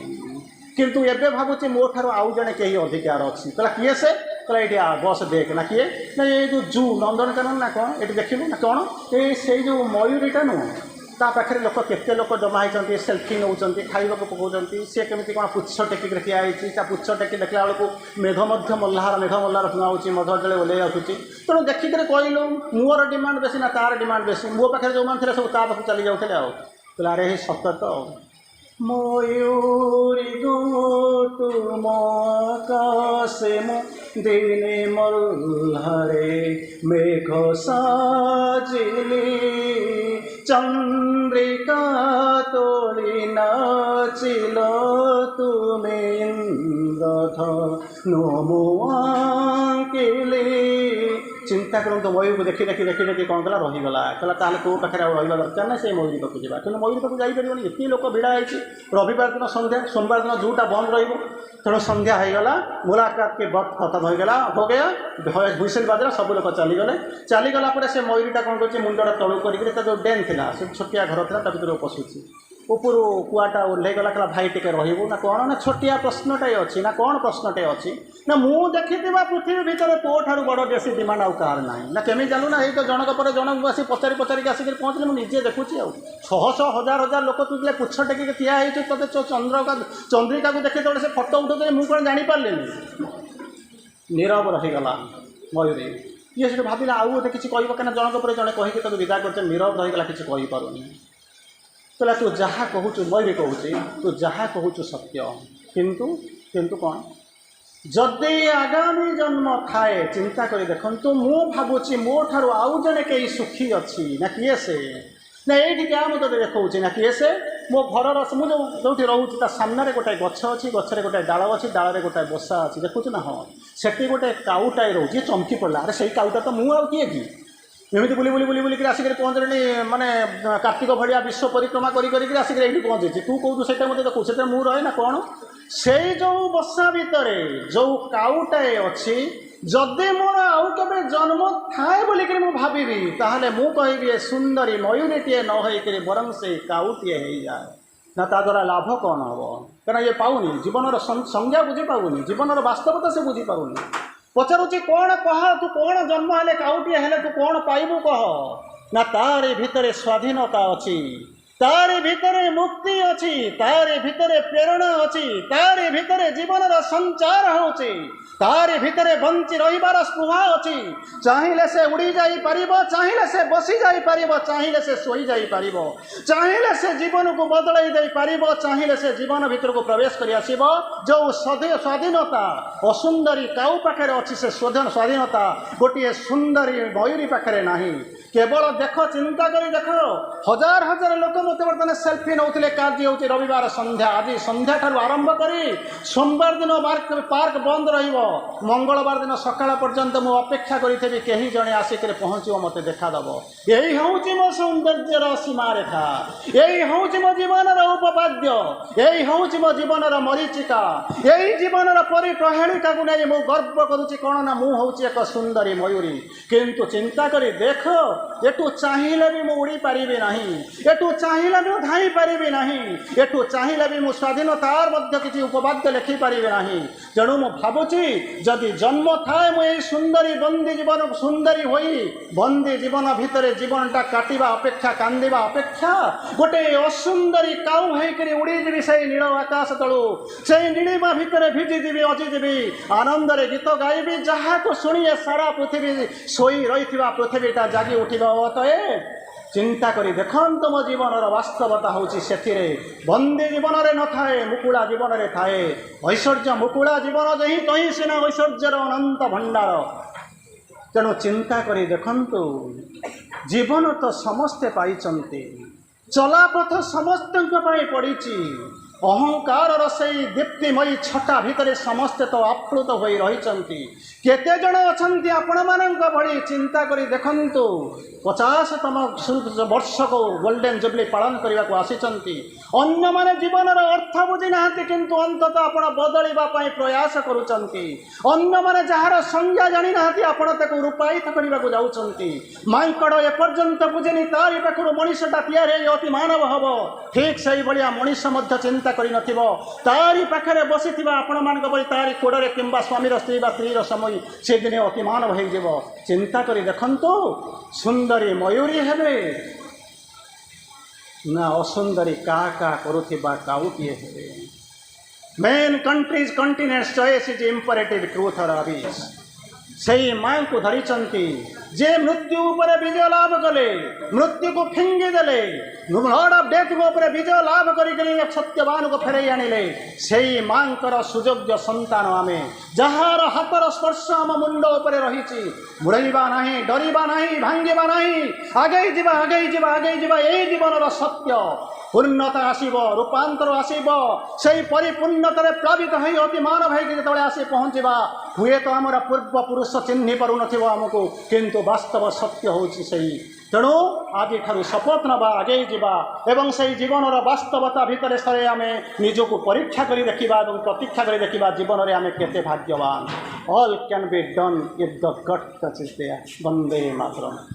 किंतु एबे भावुची मो ठार आउ जड़े कहीं अधिकार अच्छी कहला किए से कहला ये बस देख ना किए ना ये जो जू नंदनकानन ना कौन ये देखिलु ना कौन ये से जो मयूरीटा नुह ता पाखे लोक केते लोक जमा होती सेल्फी नौ खाइबा पकाउं सी केमी कौन पुच्छ टेकिक ठिया पुच्छ टेकी देखला बेलू मेघ मल्लार मेघ मल्लार धुआ हो मध जड़े ओल्ले आसूसी तेणु देखिक कहलु मोर डिमांड बेसी ना तार डिमांड बेसी मो पाखे जो मैंने सब ता पाख चली जाते कहला अरे हे सत तो मयूरी गो तुम आकाशे दिने मल्हारे मेघ साजिली चंद्रिका तोली नाचिल तुमे इंद्रधनु आंकिली चिंता करूँ तो मयूर को देखी देखी देखी देखी कौन कला रहीगला कहला ताले तो पाखे रहा दरकार ना से मयूरी पाक जावा तेणु मयूरी पाक जापर ये लोक भिड़ा है रविवार दिन संध्या सोमवार दिन जूटा बंद रो संध्या होगला मुलाकात के वक्त खत्म हो गया हुइसेल बाजरा सब लोग चलीगला से मयूरीटा कौन कर मुंडा तलू कर जो डेन थी छोटिया घर था भर पशुची ऊपर कुआटा ओह्लैगला कहला भाई टिके रही ना कौन ना छोटिया प्रश्नटे अच्छी ना कौन प्रश्नटे अच्छी ना मु देखी पृथ्वी भितर तो ठार बड़ बेसी डिमांड आउ कार ना ना केमी जानू ना ये तो जनक पर जनक आसी पचारि पचारिक आसिक पहुँचले मुझे देखुची आ शह हजार हजार लोक तुझे पुच्छ टेक ठिया होते चंद्रिका को देखी तो से फटो उठे मुझे कौन जापारे नीरव रहीगला मयूरी ये से भाविला आउ गोटे किसी कह जनक पर जड़े कहीकि विदा कर नीरव रहीगला किसी कहीपरूनी कहला तू जहाँ कहूँ मैं भी कहूँ तू जहाँ कहूँ सत्य किंतु किंतु कौन जदि आगामी जन्म थाए चिंता कर देखु मु भावुची मो ठार आउ जने कई सुखी अच्छी ना किए से ना ये क्या मुझे देखा ना किए से मो घर मुझे जो रोचे सामने गोटे गछ अच्छी गचर गोटे डाल अच्छी डाल गोटे बसा अच्छी देखुच ना हाँ से गोटे काउटाए रोचे चमकी पड़ा अरे से काउटा तो मुझे किए कि एमती बुली बुली बुली बुलिक आसिक पहुँचले माने कार्तिक भाया विश्व परिक्रमा करी आसिक ये पहुँचे तू कौन से मत देखू से मुझे रहे ना कौन से जो बसा भितर जो काउटाए अच्छी जदि मोर आउ के जन्म थाए बोलिक भावी ताहले मु कहि सुंदरी मयूरीटे न होकर बरं से काउटे हो जाए ना ता द्वारा लाभ कौन हम क्या ये पाऊनी जीवन संज्ञा बुझी पाऊनी जीवन वास्तवता से बुझी पाऊनी पचारुची कौन कह तू कौन जन्म हेले काउटे हेले तू कौन पाइबू कह ना तारी भितर स्वाधीनता अच्छी तारी भितर मुक्ति अच्छी तारी भितर प्रेरणा अच्छी तारी भितर जीवन संचार होची तारी भितर बंची रहिबार स्पृहा अच्छी चाहिए से उड़ी जाई परिबो चाहिए से बसी जाई परिबो चाहिए से सोई जाई परिबो चाहिए से जीवन को बदलाई दे परिबो चाहिए से जीवन भीतर को प्रवेश करी आसीबो जो स्वाधीनता असुंदरी काउ पाखरे अच्छी से स्वाधीनता गोटे सुंदरी मयूरी पाखरे नाही केवल देख चिंता करी देख हजार हजार लोक मत बर्तमान सेल्फी नौते कार्य होती रविवार संध्या आज संध्या ठार आरंभ करी सोमवार दिन पार्क बंद रहिबो मंगलवार दिन सकाळ पर्यंत मु अपेक्षा करी कहीं जड़े आसिक पहुँचो मत देखादब यही हूँ मो सौंदर्यर सीमा रेखा यही हूँ मो जीवन उपपाद्य यही हूँ मो जीवन मरीचिका यही जीवन परिप्रहेणिका को नहीं मु गर्व करुच्ची कौन ना मु हूँ एक सुंदरी मयूरी किंतु चिंता करी देख एटू चाहिए भी मु उड़ी पारि नहीं एटू चाहिए भी धाई पारि नहीं एटू चाहिए भी मु स्वाधीनतार मध्य किसी उपवाद्य लिखि पारि नहीं तेणु मु भावुची जदि जन्म थाए मुझे सुंदरी बंदी जीवन सुंदरी होई बंदी जीवन भितर जीवनटा काटिबा अपेक्षा कांदिबा अपेक्षा गोटे असुंदरी काउ होकर उड़ीजी से नील आकाश तलू से नीलिमा भितर भिजिजी अजिजी आनंद गीत गाइबी जहाँ को शुणिए सारा पृथ्वी शोई रही पृथ्वीटा जागी उठा अतए चिंता करी देखंतु मो जीवन वास्तवता होची सेथिरे बंदी जीवन रे न थाए मुकुला जीवन रे थाए ऐश्वर्य मुकुला जीवन जही तही सिना ऐश्वर्यर अनंत भंडार तेणु चिंता करी देखंतु जीवन तो समस्ते पाइचंती चलापथ समस्त पड़ी अहंकार रसई दीप्तिमयी छटा भितर समस्ते तो आप्लुत हो रही केते जन अछंती आपण मानक भली चिंता करी देखंतु 50तम वर्ष को गोल्डन जुबली पालन करने को आसीचंती अन्य माने जीवन अर्थ बुझी ना किंतु अंततः आपण बदलवा प्रयास करुचंती अन्य माने जहार संज्ञा जानी ना आपण ताको रूपायित करने को जाउचंती माइकड़ एपर्यंत बुझेनी तारी पाखर मनीषटा तैयार अति मानव हम ठीक से भाया मनीष चिंता करि नथिबो तारी पाखरे बसिथिबा आपण मानक परि तारी कोडरे किंबा स्वामीर स्त्री बा स्त्रीर समय से दिन अति मानव हो जीव चिंता करी देखंतु सुंदरी मयूरी हेबे ना असुंदरी का करुथिबा काउटिए हेबे main countries continents choice is imperative truth और अबिस सही माँ को धरीचंती जे मृत्यु पर विजय लाभ कले मृत्यु को फिंगी देले लॉर्ड ऑफ डेथ को ऊपर विजय लाभ करी सत्यवान को फेरई आनिले सही मांकर सुयोग्य संतान आमे जहार हाथर स्पर्श आम मुंड उपर रही मुड़वा नहीं डरवा नहीं भांगवा नहीं आगे जीवा आगे जीवा आगे जीवा यही जीवन सत्य पूर्णता आसब रूपांतर आसब से परिपूर्णतार प्लावित हो अति मानव हो आसी पहुँचवा हुए तो आमर पूर्व पुरुष चिन्ह पार नमको किंतु वास्तव सत्य होची तेणु आज शपथ नवा आगे जावा एवं से जीवन वास्तवता भितर स्थले आम निजक परीक्षा कर देखा और प्रतीक्षा कर देखा जीवन में आम केते भाग्यवान all can be done if the god touches there Vande Mataram.